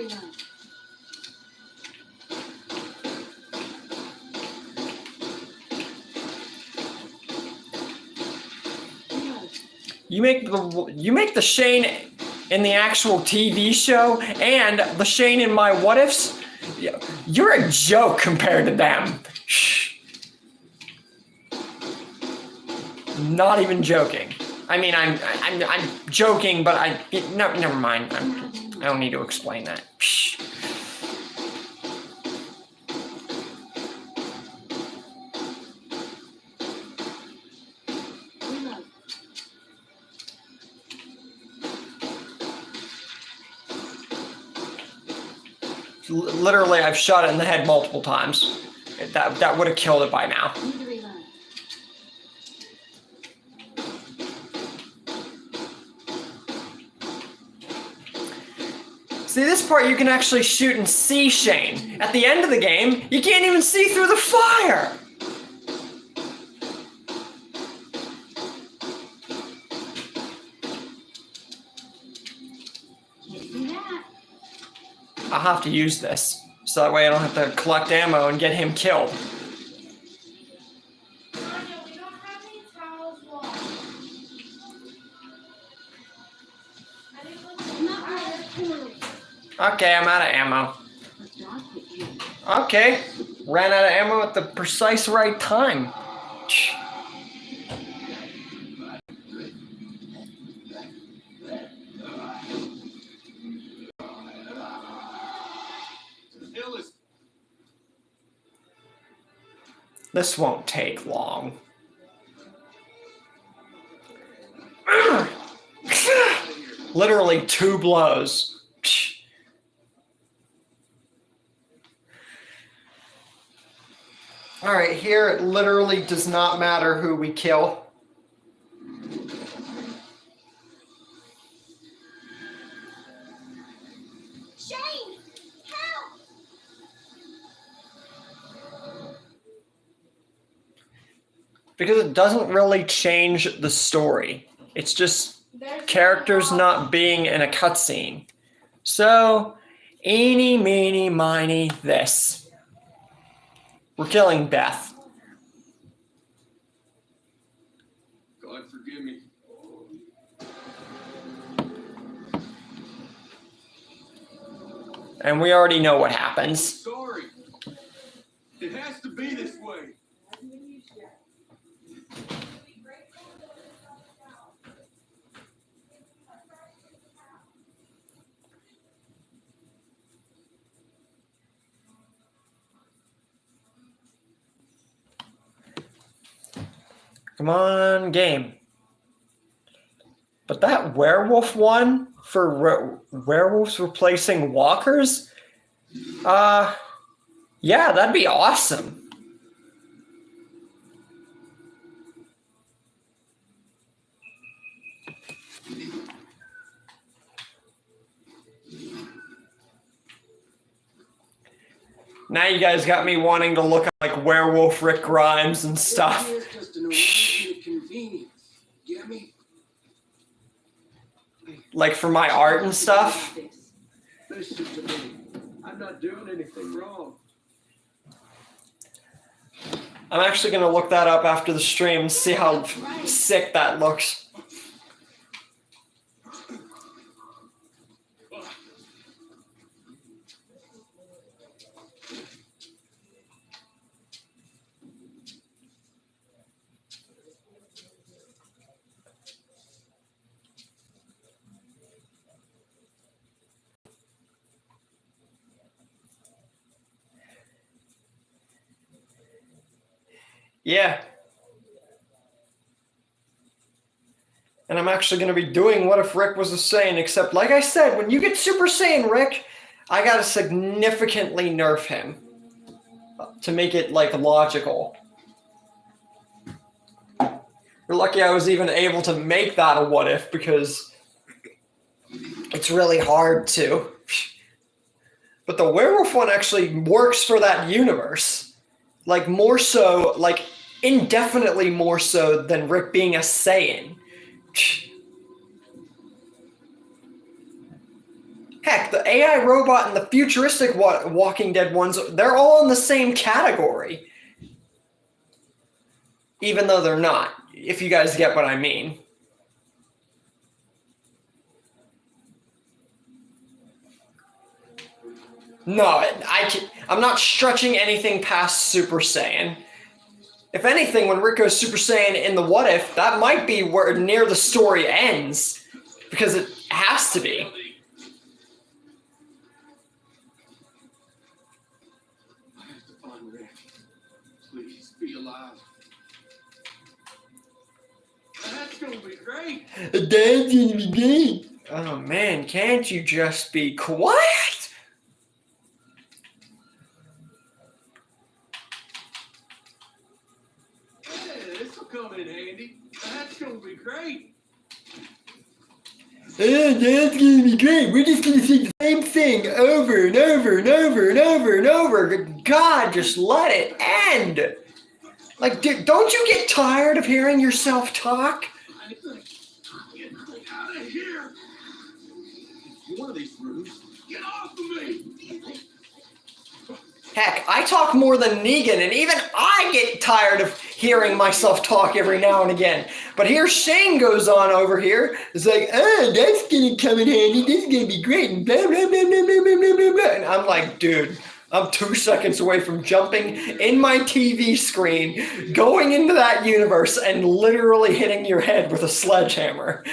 You make the Shane in the actual TV show and the Shane in my What Ifs. You're a joke compared to them. Shh. Not even joking. I mean, I'm joking, but no, never mind. I don't need to explain that. Shh. Literally, I've shot it in the head multiple times. That would have killed it by now. See, this part you can actually shoot and see Shane. At the end of the game, you can't even see through the fire. I'll have to use this, so that way I don't have to collect ammo and get him killed. Tanya, we don't have any towels washed. I didn't look at the fire. Okay, I'm out of ammo. Okay, ran out of ammo at the precise right time. This won't take long. Literally 2 blows. All right, here it literally does not matter who we kill. Shane, help! Because it doesn't really change the story. It's just characters not being in a cutscene. So, eeny, meeny, miny, this. We're killing Beth. God forgive me. And we already know what happens. Sorry. It has to be this way. Come on, game. But that werewolf one for werewolves replacing walkers? Yeah, that'd be awesome. Now you guys got me wanting to look at like Werewolf Rick Grimes and stuff. It's just an arrangement convenience. Get me? Like for my art and stuff. Listen to me. I'm not doing anything wrong. I'm actually going to look that up after the stream and see how sick that looks. Yeah. And I'm actually going to be doing What If Rick Was a Saiyan, except like I said, when you get Super Saiyan Rick, I got to significantly nerf him to make it like logical. You're lucky I was even able to make that a what if, because it's really hard to. But the werewolf one actually works for that universe. Like more so, like indefinitely more so than Rick being a Saiyan. Heck, the AI robot and the futuristic Walking Dead ones, they're all in the same category. Even though they're not, if you guys get what I mean. No, I'm not stretching anything past Super Saiyan. If anything, when Rick goes Super Saiyan in the What If, that might be where near the story ends. Because it has to be. I have to find Rick. Please be alive. That's gonna be great. That's gonna be great. Oh man, can't you just be quiet? Come in handy. That's gonna be great. That's gonna be great. We're just gonna say the same thing over and over and over and over and over. God, just let it end. Like, don't you get tired of hearing yourself talk? Get out of here. One of these rooms. Get off of me. Heck, I talk more than Negan, and even I get tired of hearing myself talk every now and again. But here Shane goes on over here. It's like, oh, that's gonna come in handy. This is gonna be great. And blah, blah, blah, blah, blah, blah, blah, blah. And I'm like, dude, I'm 2 seconds away from jumping in my TV screen, going into that universe, and literally hitting your head with a sledgehammer. I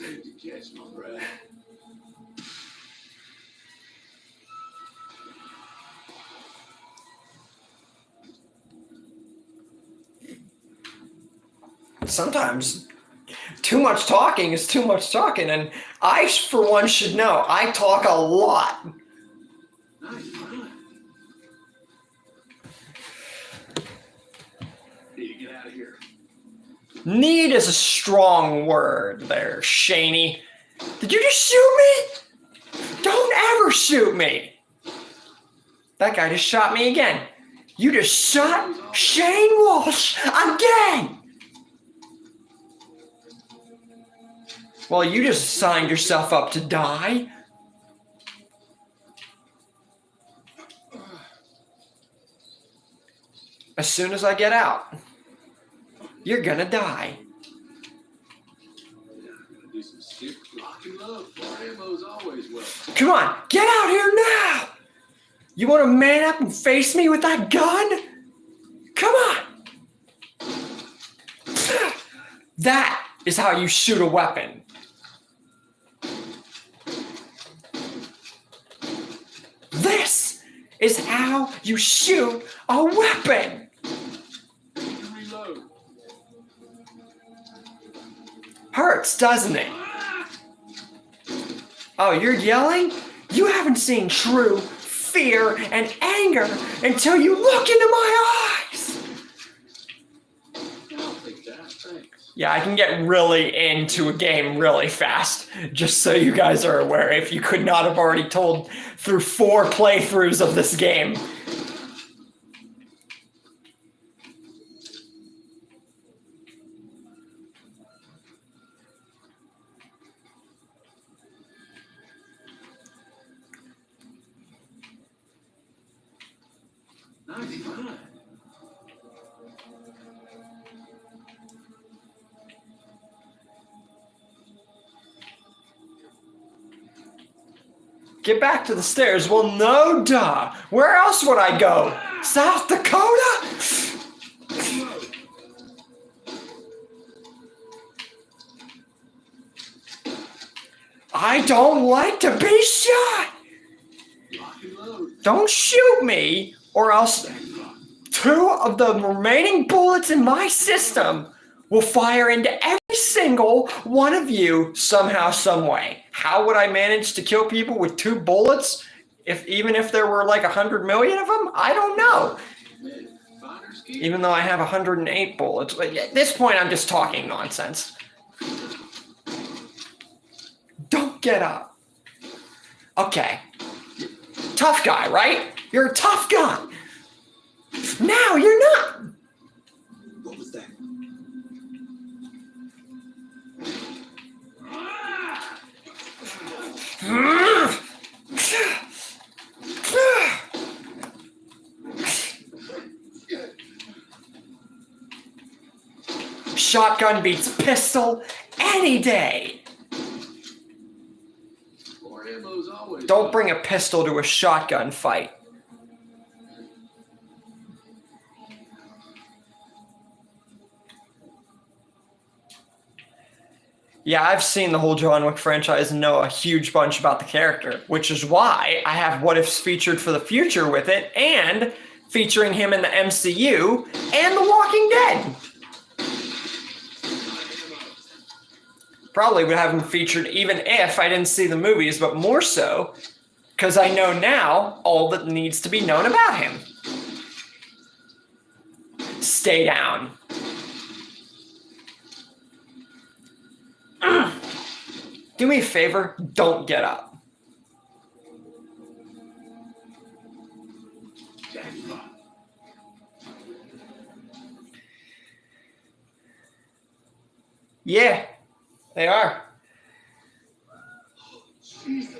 need to catch my breath. Sometimes too much talking is too much talking, and I, for one, should know I talk a lot. Nice. Need to get out of here. Need is a strong word there, Shaney. Did you just shoot me? Don't ever shoot me. That guy just shot me again. You just shot Shane Walsh again. Well, you just signed yourself up to die. As soon as I get out, you're gonna die. Yeah, I'm gonna do some stick rock and love. Far ammo's always well. Come on, get out here now! You want to man up and face me with that gun? Come on! That is how you shoot a weapon. This is how you shoot a weapon. Reload. Hurts, doesn't it? Oh, you're yelling? You haven't seen true fear and anger until you look into my eyes. I'll take that, thanks. Yeah, I can get really into a game really fast, just so you guys are aware, if you could not have already told through 4 playthroughs of this game. Nice find. Get back to the stairs? Well, no duh. Where else would I go? South Dakota? I don't like to be shot. Lock and load. Don't shoot me, or else 2 of the remaining bullets in my system will fire into every single one of you somehow, some way. How would I manage to kill people with 2 bullets? Even if there were like 100 million of them? I don't know. Finders keepers. Even though I have 108 bullets. But at this point, I'm just talking nonsense. Don't get up. Okay. Tough guy, right? You're a tough guy. Now you're not. What was that? Shotgun beats pistol any day. More ammo's always. Don't bring a pistol to a shotgun fight. Yeah, I've seen the whole John Wick franchise and know a huge bunch about the character, which is why I have What Ifs featured for the future with it, and featuring him in the MCU and The Walking Dead. Probably would have him featured even if I didn't see the movies, but more so because I know now all that needs to be known about him. Stay down. Do me a favor, don't get up. Jackpot. Yeah, they are. Jesus.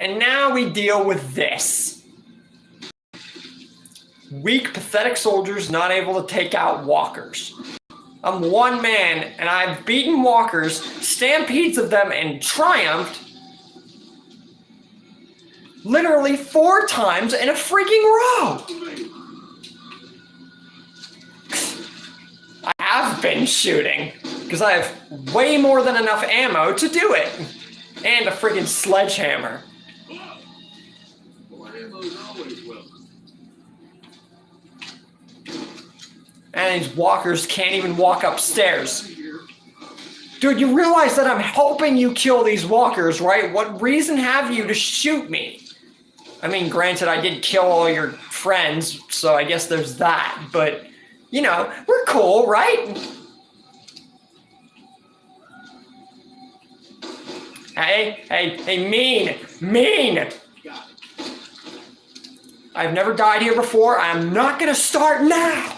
And now we deal with this. Weak, pathetic soldiers not able to take out walkers. I'm one man, and I've beaten walkers, stampedes of them, and triumphed literally 4 times in a freaking row. I have been shooting, because I have way more than enough ammo to do it. And a freaking sledgehammer. More ammo's always welcome. And these walkers can't even walk upstairs. Dude, you realize that I'm helping you kill these walkers, right? What reason have you to shoot me? I mean, granted, I did kill all your friends, so I guess there's that. But, you know, we're cool, right? Hey, mean! I've never died here before. I'm not gonna start now!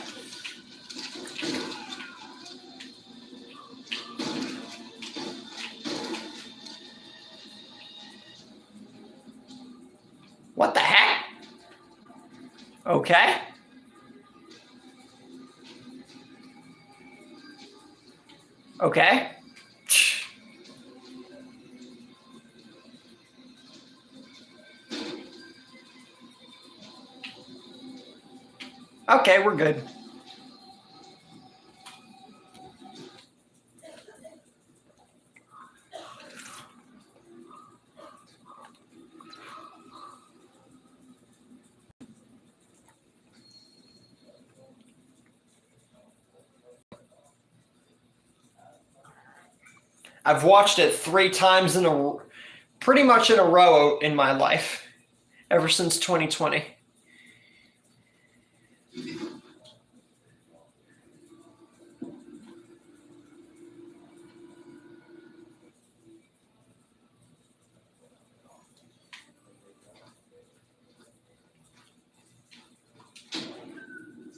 What the heck? Okay. Okay. Okay, we're good. I've watched it 3 times in a pretty much in a row in my life ever since 2020.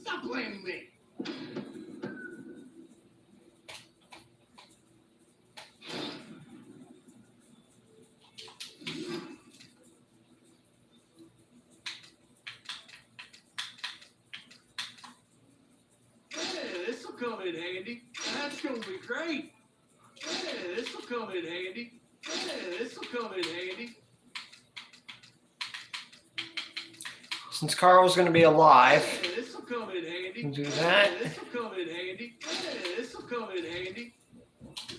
Stop blaming me. This will come in handy. That's gonna be great. This will come in handy. This will come in handy. Since Carl's going to be alive, This will come in handy. do that. This will come in handy. This will come in handy.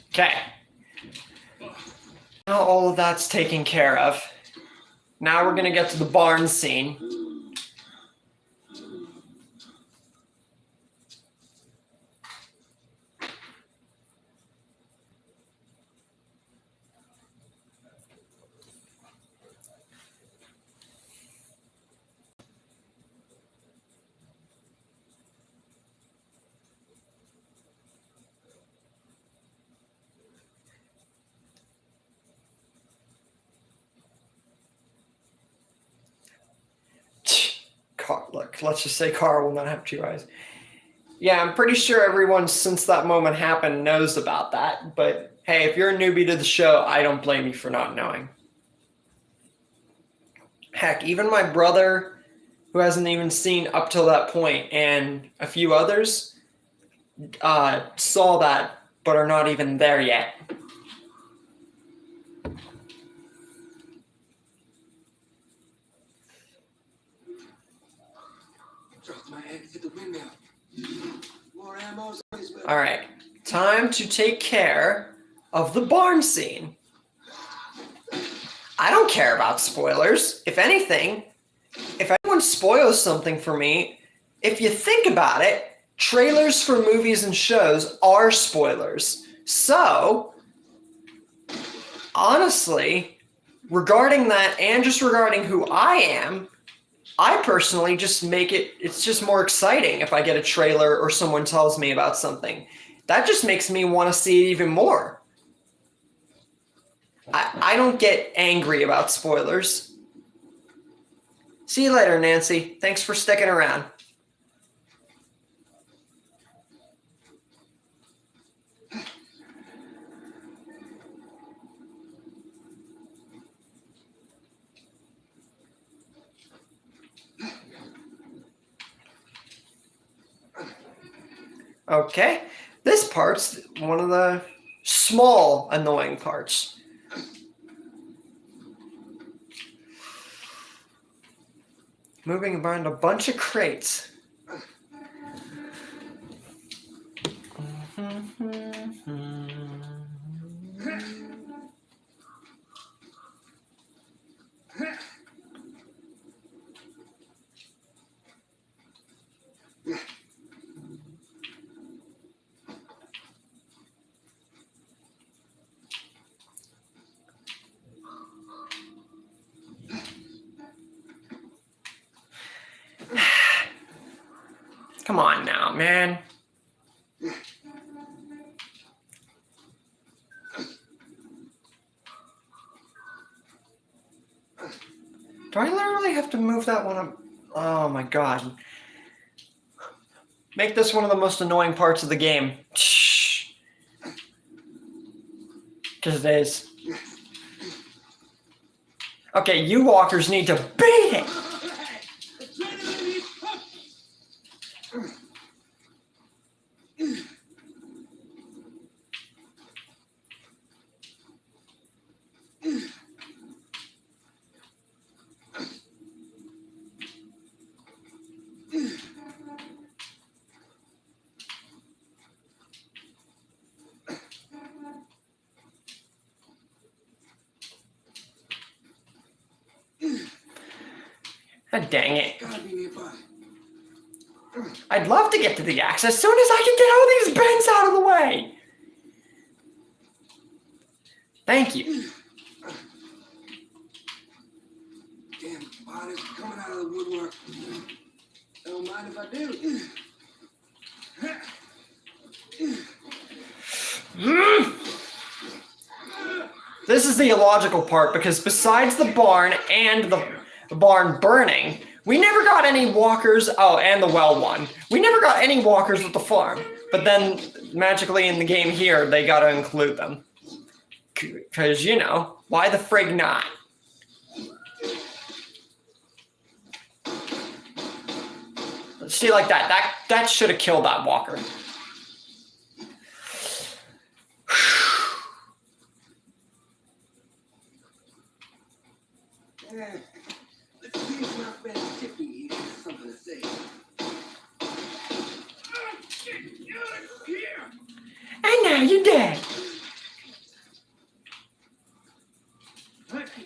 Okay. Now all of that's taken care of. Now we're going to get to the barn scene. Look, let's just say Carl will not have 2 eyes. Yeah, I'm pretty sure everyone since that moment happened knows about that. But hey, if you're a newbie to the show, I don't blame you for not knowing. Heck, even my brother, who hasn't even seen up till that point, and a few others saw that, but are not even there yet. Dropped my egg to the wind now. More ammo's always better. All right, time to take care of the barn scene. I don't care about spoilers. If anything, if anyone spoils something for me, if you think about it, trailers for movies and shows are spoilers. So, honestly, regarding that and just regarding who I am, I personally just make it's just more exciting if I get a trailer or someone tells me about something. That just makes me want to see it even more. I don't get angry about spoilers. See you later, Nancy. Thanks for sticking around. Okay, this part's one of the small annoying parts. Moving around a bunch of crates. Come on now, man. Do I literally have to move that one up? Oh my god. Make this one of the most annoying parts of the game. Because it is. Okay, you walkers need to beat it! God dang it. I'd love to get to the axe as soon as I can get all these bends out of the way. Thank you. Wow, this is coming out of the woodwork. Don't mind if I do. This is the illogical part because besides the barn and the barn burning, we never got any walkers. Oh, and the well one. We never got any walkers with the farm. But then magically in the game here, they got to include them. Because, you know, why the frig not? See, like that should have killed that walker. Let's see if my friend Tippy has something to say. Get out of here! And now you're dead.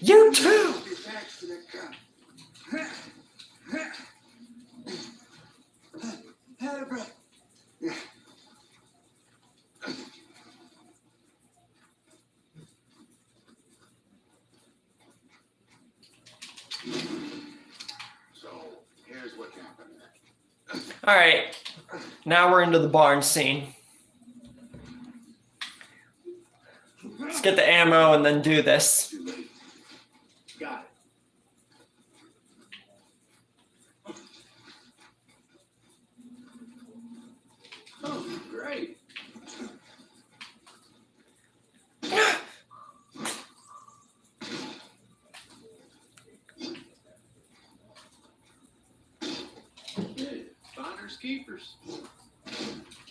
You too. This accident come. Hey, bro. So, here's what happened. All right. Now we're into the barn scene. Let's get the ammo and then do this. Too late. Got it. Oh, great. Hey, finders keepers.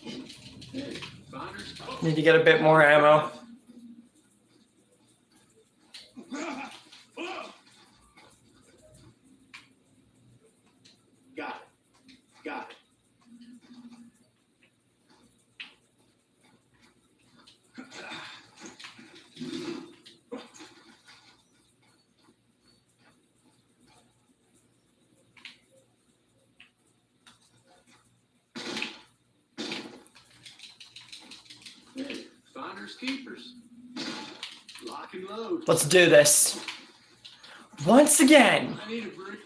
Hey, finders. Need to get a bit more ammo. Got it. Got it. Hey, finders keepers. Lock and load. Let's do this. Once again. I need a break.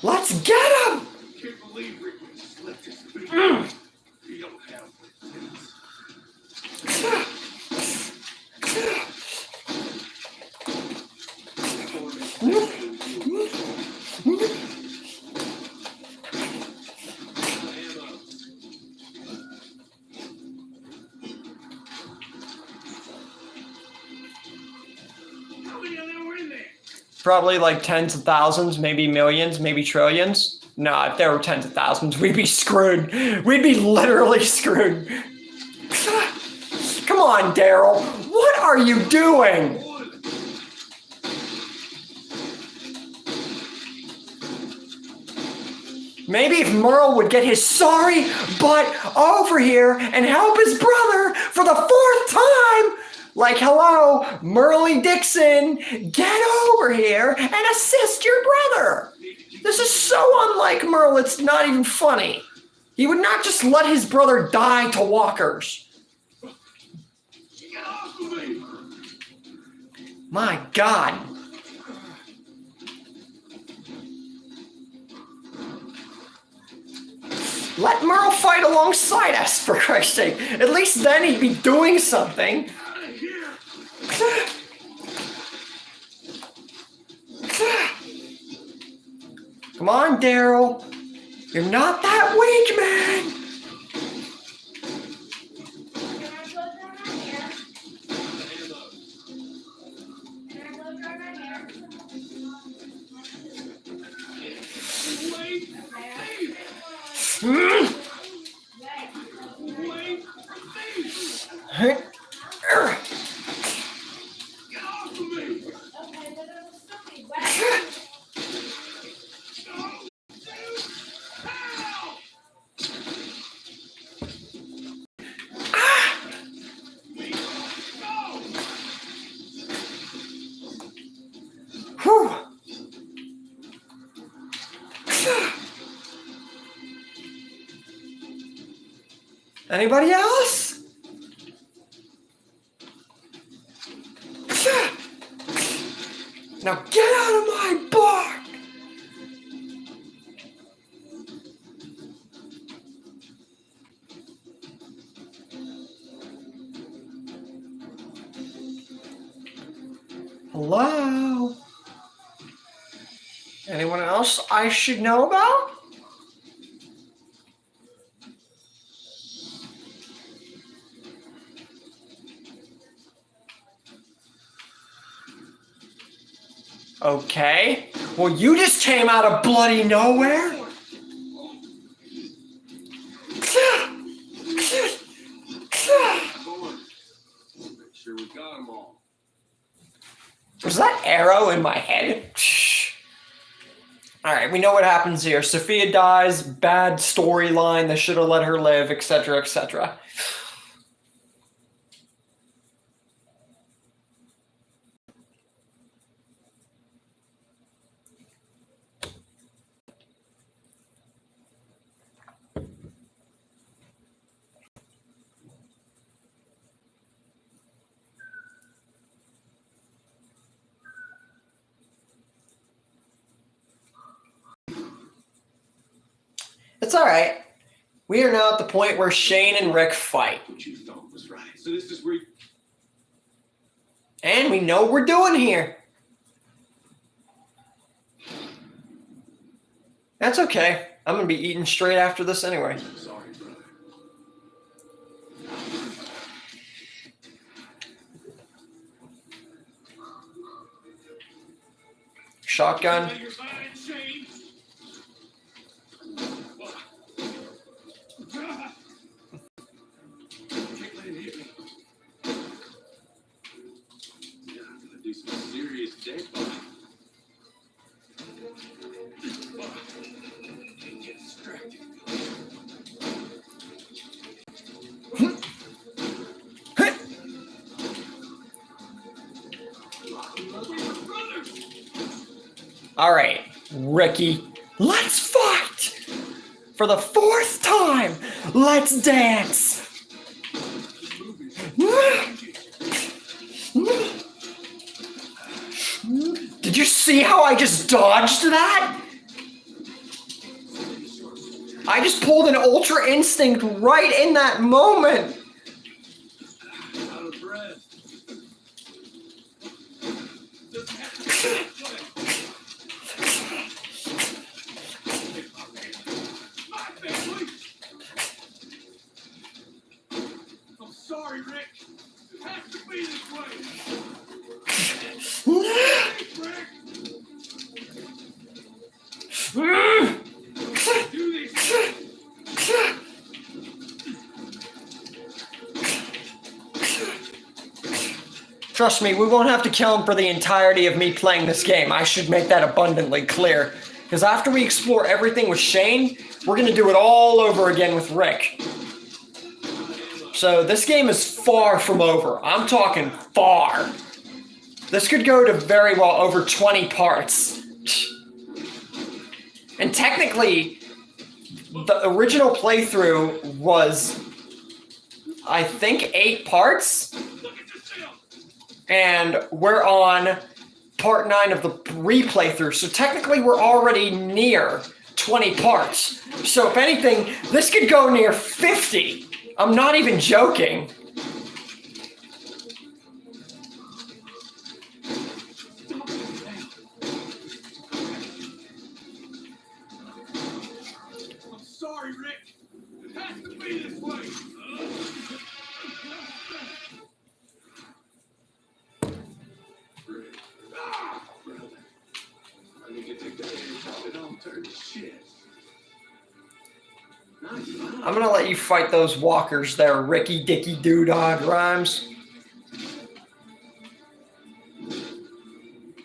Let's get him! Can't believe Rick would just let this be. You don't have How many of them were in there? Probably like tens of thousands, maybe millions, maybe trillions. Nah, if there were tens of thousands, we'd be screwed. We'd be literally screwed. Come on, Daryl. What are you doing? Maybe if Merle would get his sorry butt over here and help his brother for the 4th time. Like, hello, Merle Dixon, get over here and assist your brother. This is so unlike Merle, it's not even funny. He would not just let his brother die to walkers. Get off of me! My God. Let Merle fight alongside us, for Christ's sake. At least then he'd be doing something. Out of here! Come on, Daryl. You're not that weak, man. Can I blow dry my hair? Can I blow dry my hair? Wait! Okay. Mm. Wait! Huh? Get off of me! Okay, but it will still be wet. No! Dude! Help! Go! Whew. Anybody else? Now get out of my bar! Hello? Anyone else I should know about? Okay. Well, you just came out of bloody nowhere. Make sure we got them all. Was that arrow in my head? All right, we know what happens here. Sophia dies, bad storyline, they should have let her live, etc., etc. It's all right. We are now at the point where Shane and Rick fight. What you thought was right. So this is where. And we know what we're doing here. That's okay. I'm going to be eating straight after this anyway. Sorry, brother. Shotgun. Do some serious dead get distracted. All right, Ricky, let's fight! For the 4th time, let's dance! Did you see how I just dodged that? I just pulled an Ultra Instinct right in that moment. Out of breath. I'm sorry, Rick. It has to be this way. Do this. Trust me, we won't have to kill him for the entirety of me playing this game. I should make that abundantly clear. Because after we explore everything with Shane, we're going to do it all over again with Rick. So this game is far from over. I'm talking far. This could go to very well over 20 parts. And technically, the original playthrough was, I think, 8 parts. And we're on part 9 of the replaythrough. So technically, we're already near 20 parts. So if anything, this could go near 50. I'm not even joking. I'm sorry, Rick. It has to be this way. Rick. Brother. I need to take that and it all turn to shit. I'm gonna let you fight those walkers there, Ricky Dicky Doodog Rhymes.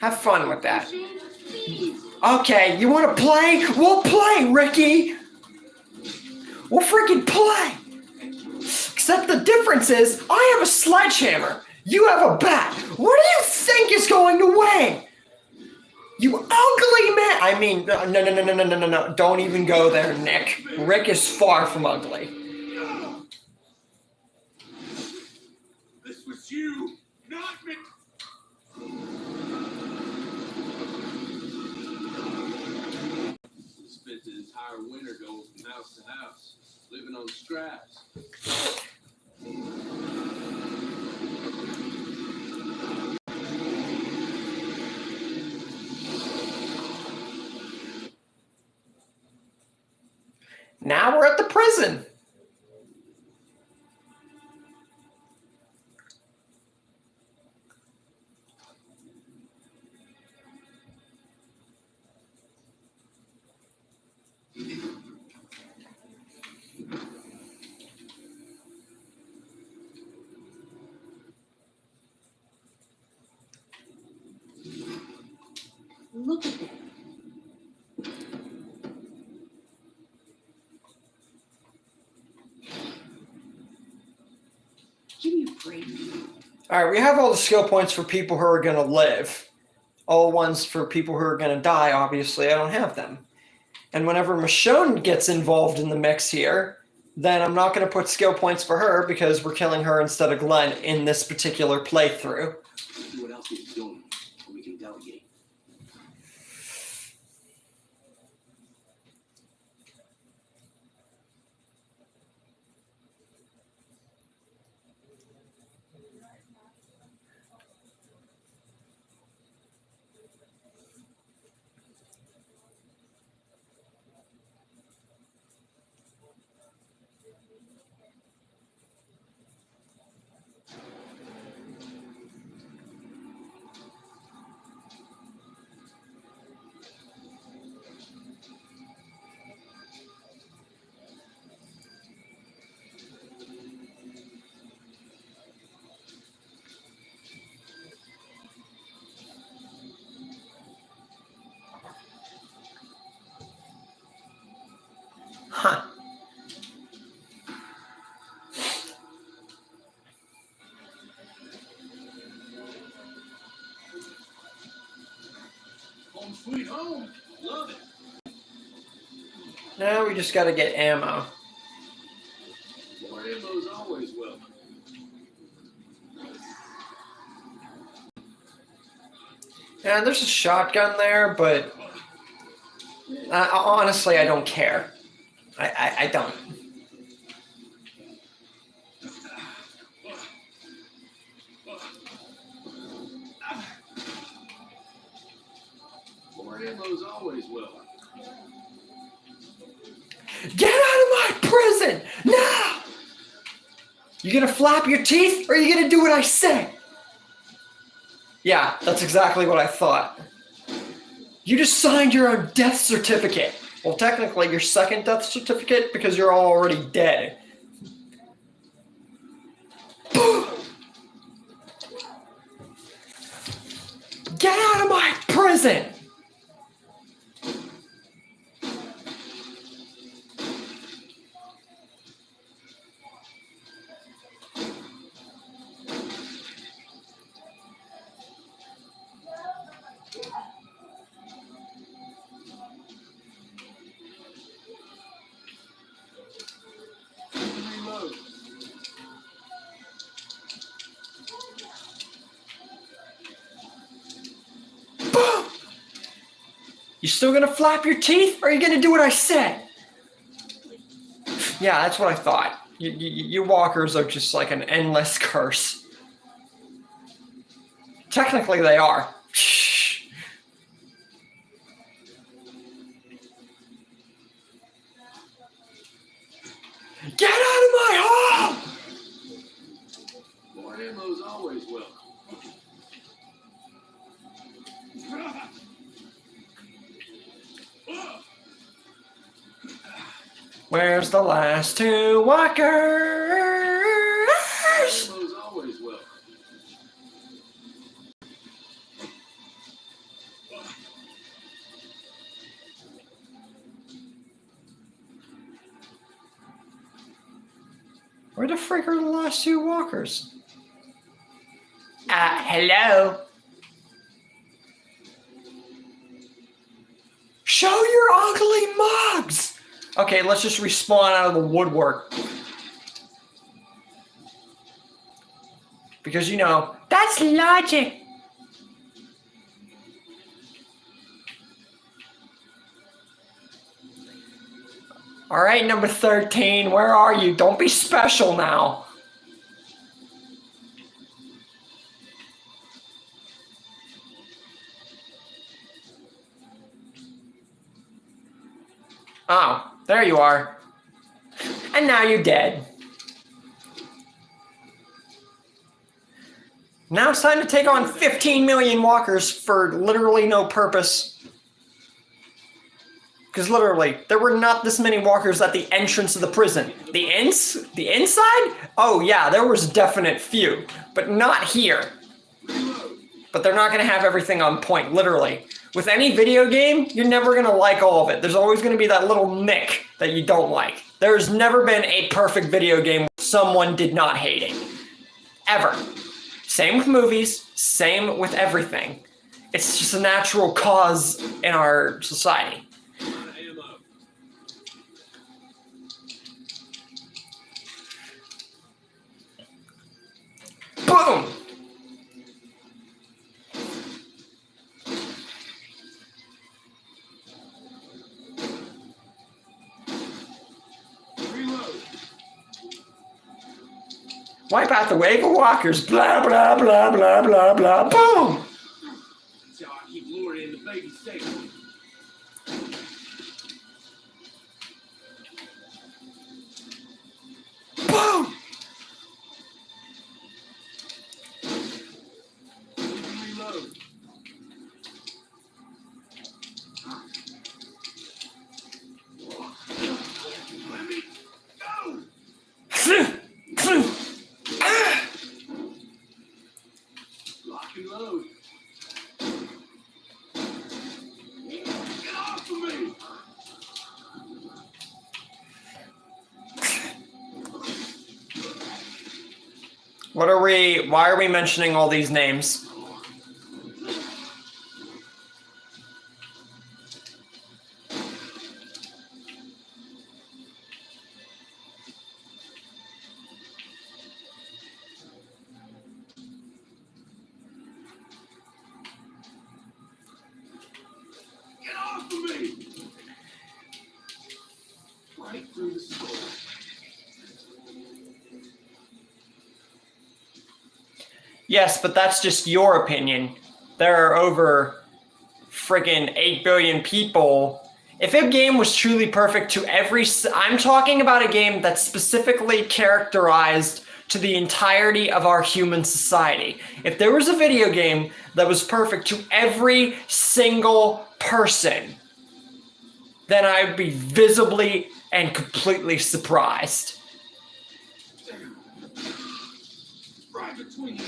Have fun with that. Okay, you wanna play? We'll play, Ricky! We'll freaking play! Except the difference is, I have a sledgehammer. You have a bat. What do you think is going to win? You ugly man! I mean, no. Don't even go there, Nick. Rick is far from ugly. prison. Look at that. Give me a break. All right, we have all the skill points for people who are going to live. All the ones for people who are going to die, obviously, I don't have them. And whenever Michonne gets involved in the mix here, then I'm not going to put skill points for her because we're killing her instead of Glenn in this particular playthrough. Let's see what else he's doing, so we can delegate. Huh. Home sweet home. Love it. Now we just got to get ammo. More ammo's always welcome. Yeah, there's a shotgun there, but honestly, I don't care. I don't. More ammo's always welcome. Get out of my prison now! You gonna flap your teeth or are you gonna do what I say? Yeah, that's exactly what I thought. You just signed your own death certificate. Well, technically your second death certificate because you're already dead. Get out of my prison! Reload. Boom! You still gonna flap your teeth or are you gonna do what I said? Yeah, that's what I thought. You walkers are just like an endless curse. Technically they are. Shh. Get out of my home! More ammo's always welcome. Where's the last two walkers? Ammo's always welcome. Where the frick are the last two walkers? Hello? Show your ugly mugs! Okay, let's just respawn out of the woodwork. Because, you know, that's logic. All right, number 13, where are you? Don't be special now. Oh, there you are. And now you're dead. Now it's time to take on 15 million walkers for literally no purpose. Because literally, there were not this many walkers at the entrance of the prison. The inside? Oh yeah, there was a definite few, but not here. But they're not gonna have everything on point, literally. With any video game, you're never gonna like all of it. There's always gonna be that little nick that you don't like. There's never been a perfect video game someone did not hating. Ever. Same with movies, same with everything. It's just a natural cause in our society. Boom! Wipe out the wave of walkers, blah, blah, blah, blah, blah, blah, boom! That's how I keep luring in the baby safe. Boom! Reload. Let me go! Lock and load. Get off of me! Why are we mentioning all these names? Get off of me! Right through the skull. Yes, but that's just your opinion. There are over friggin' 8 billion people. If a game was truly perfect to I'm talking about a game that's specifically characterized to the entirety of our human society. If there was a video game that was perfect to every single person, then I would be visibly and completely surprised. Right between you.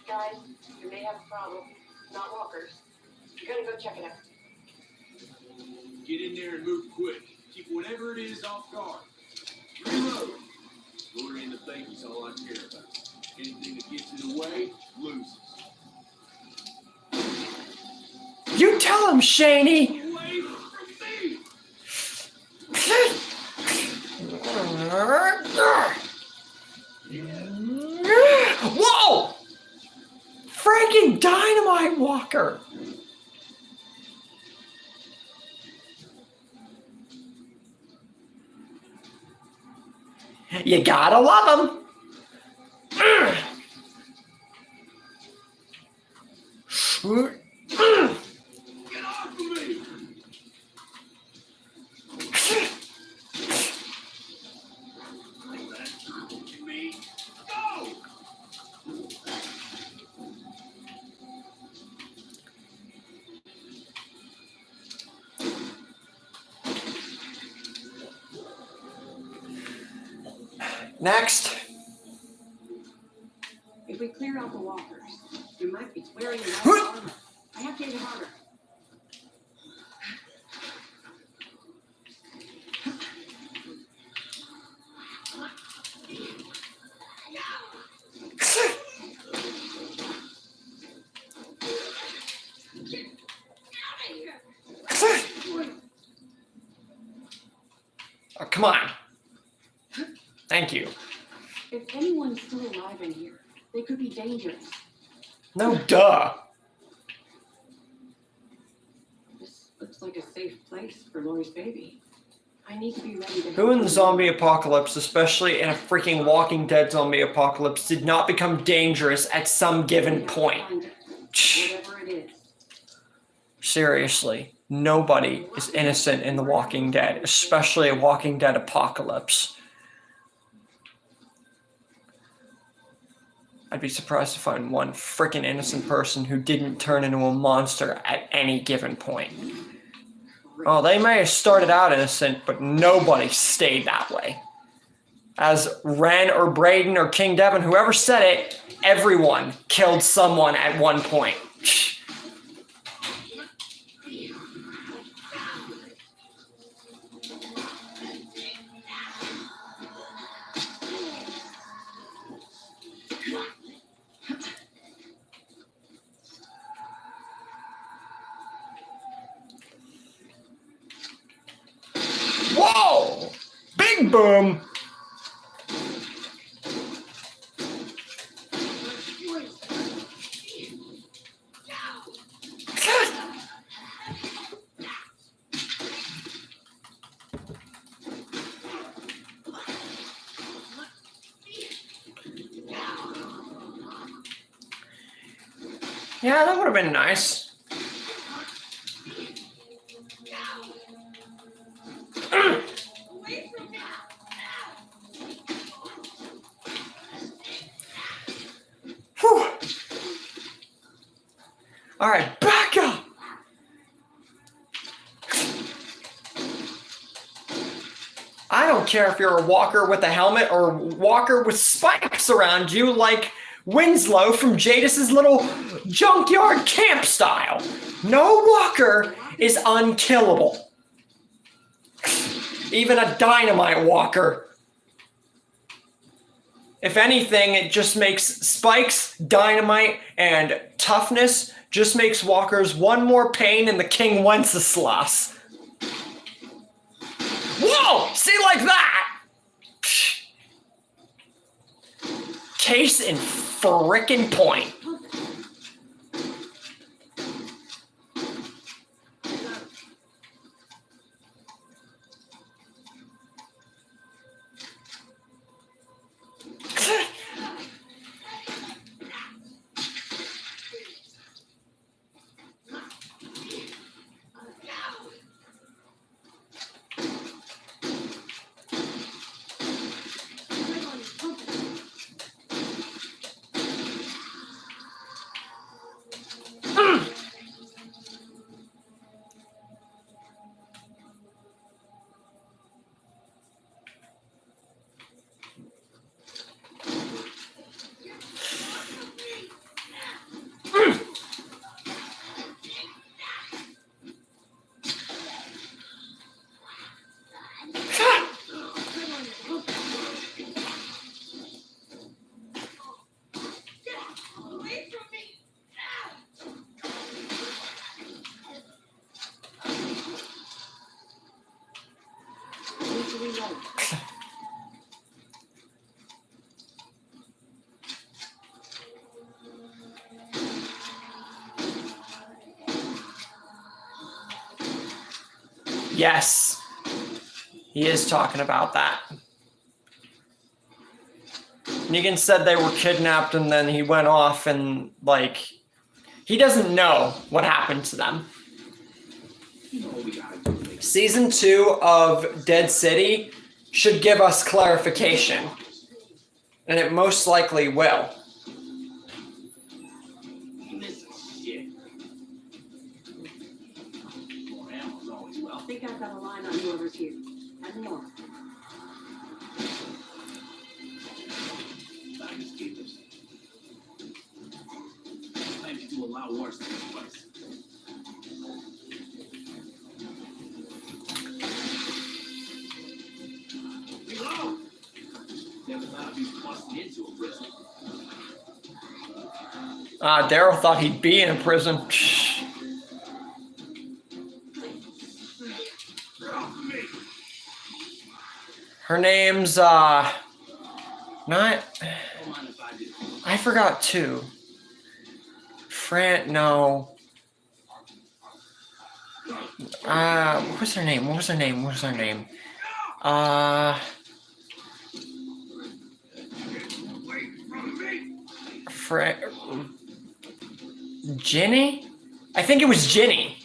Guys, you may have a problem. Not walkers. You're gonna go check it out. Get in there and move quick. Keep whatever it is off guard. Reload. Lure in the baby's all I care about. Anything that gets in the way, loses. You tell him, Shaney! Away from me! Whoa! Freaking dynamite walker! You gotta love him. Get off of me! Let me go! Next. If we clear out the walkers, you might be wearing the right armor. I have to hit it harder. Oh, come on. Thank you. If anyone's still alive in here, they could be dangerous. No, duh. This looks like a safe place for Lori's baby. I need to be ready to Who in the zombie apocalypse, especially in a freaking Walking Dead zombie apocalypse, did not become dangerous at some given point? Whatever it is. Seriously. Nobody is innocent in The Walking Dead, especially a Walking Dead apocalypse. I'd be surprised to find one freaking innocent person who didn't turn into a monster at any given point. Oh, they may have started out innocent, but nobody stayed that way. As Ren or Braden or King Devin, whoever said it, everyone killed someone at one point. Whoa! Big boom! Yeah, that would have been nice. Whew. All right, back up. I don't care if you're a walker with a helmet or a walker with spikes around you like Winslow from Jadis's little junkyard camp style. No walker is unkillable. Even a dynamite walker. If anything, it just makes spikes, dynamite, and toughness just makes walkers one more pain in the King Wenceslas. Whoa! See, like that! Case in frickin' point. Yes, he is talking about that. Negan said they were kidnapped and then he went off and, like, he doesn't know what happened to them. Season 2 of Dead City should give us clarification, and it most likely will. I think I've got a line on whoever's here. And more. Plan to do a lot worse than this place. Reload! Never thought I'd be busting into a prison. Daryl thought he'd be in a prison. Her name's, not, I forgot too. No. What was her name? Ginny? I think it was Ginny.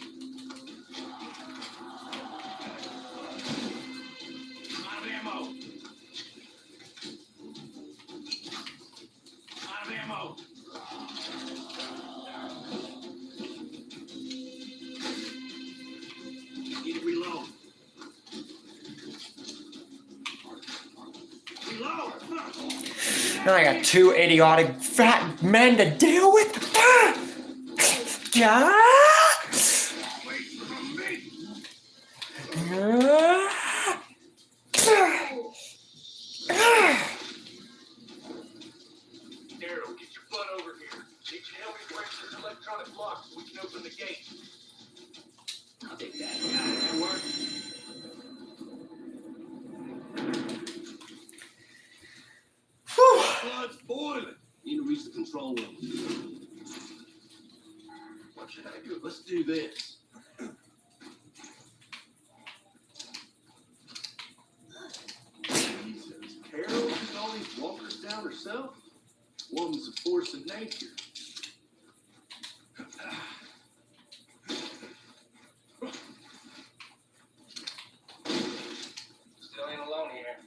Now I got two idiotic fat men to deal with. Yeah. Daryl, get your butt over here. Need you to help me break this electronic lock so we can open the gate. I'll take that. That work. Blood's boiling. Need to reach the control room. What should I do? Let's do this. Jesus, Carol took all these walkers down herself? Woman's a force of nature. Still ain't alone here.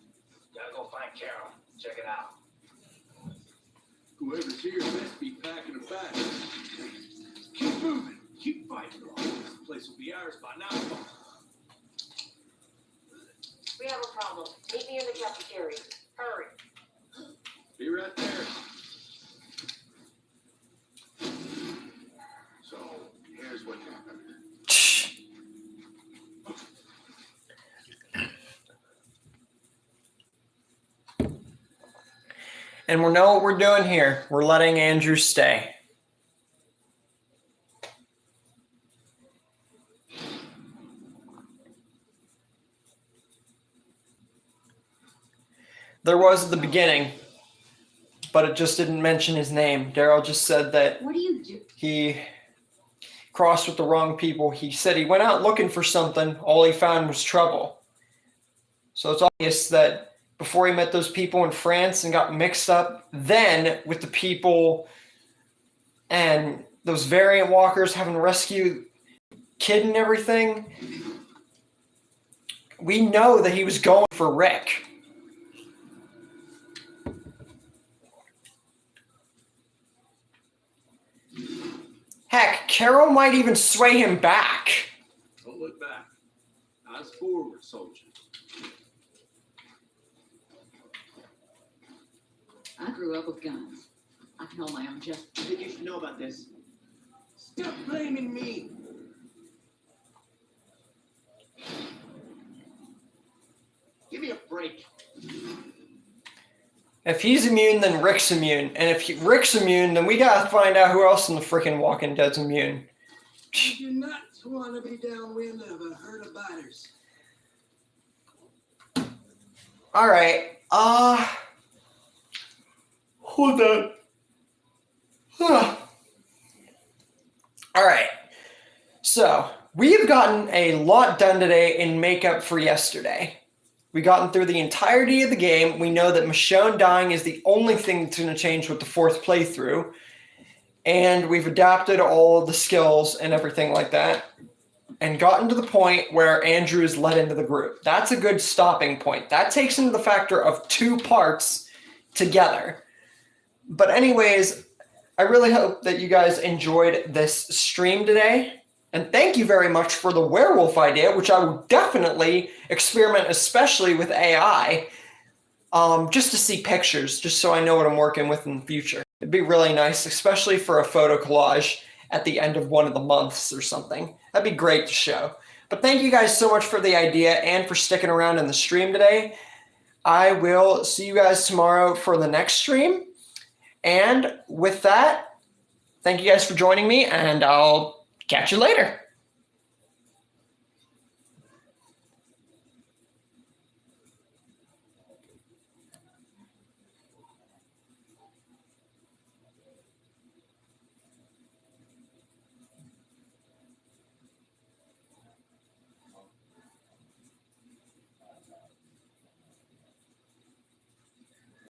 Gotta go find Carol. Check it out. Whoever's here best be packing a bag. Keep moving. Keep fighting. This place will be ours by nightfall. We have a problem. Meet me in the cafeteria. Hurry. Be right there. So, here's what happened. And we know what we're doing here. We're letting Andrew stay. There was at the beginning, but it just didn't mention his name. Daryl just said that What do you do? he crossed with the wrong people. He said he went out looking for something. All he found was trouble. So it's obvious that before he met those people in France and got mixed up then with the people and those variant walkers having to rescue kid and everything, we know that he was going for Rick. Heck, Carol might even sway him back. Don't look back. Eyes forward, soldier. I grew up with guns. I can hold my own just. I think you should know about this. Stop blaming me. Give me a break. If he's immune, then Rick's immune. And if Rick's immune, then we gotta find out who else in the freaking Walking Dead's immune. You do not want to be downwind of a herd of biters. All right. Hold on. All right. So we've gotten a lot done today in makeup for yesterday. We've gotten through the entirety of the game. We know that Michonne dying is the only thing that's going to change with the fourth playthrough. And we've adapted all of the skills and everything like that. And gotten to the point where Andrew is let into the group. That's a good stopping point. That takes into the factor of 2 parts together. But anyways, I really hope that you guys enjoyed this stream today. And thank you very much for the werewolf idea, which I will definitely experiment, especially with AI, just to see pictures, just so I know what I'm working with in the future. It'd be really nice, especially for a photo collage at the end of one of the months or something. That'd be great to show. But thank you guys so much for the idea and for sticking around in the stream today. I will see you guys tomorrow for the next stream. And with that, thank you guys for joining me, and I'll catch you later.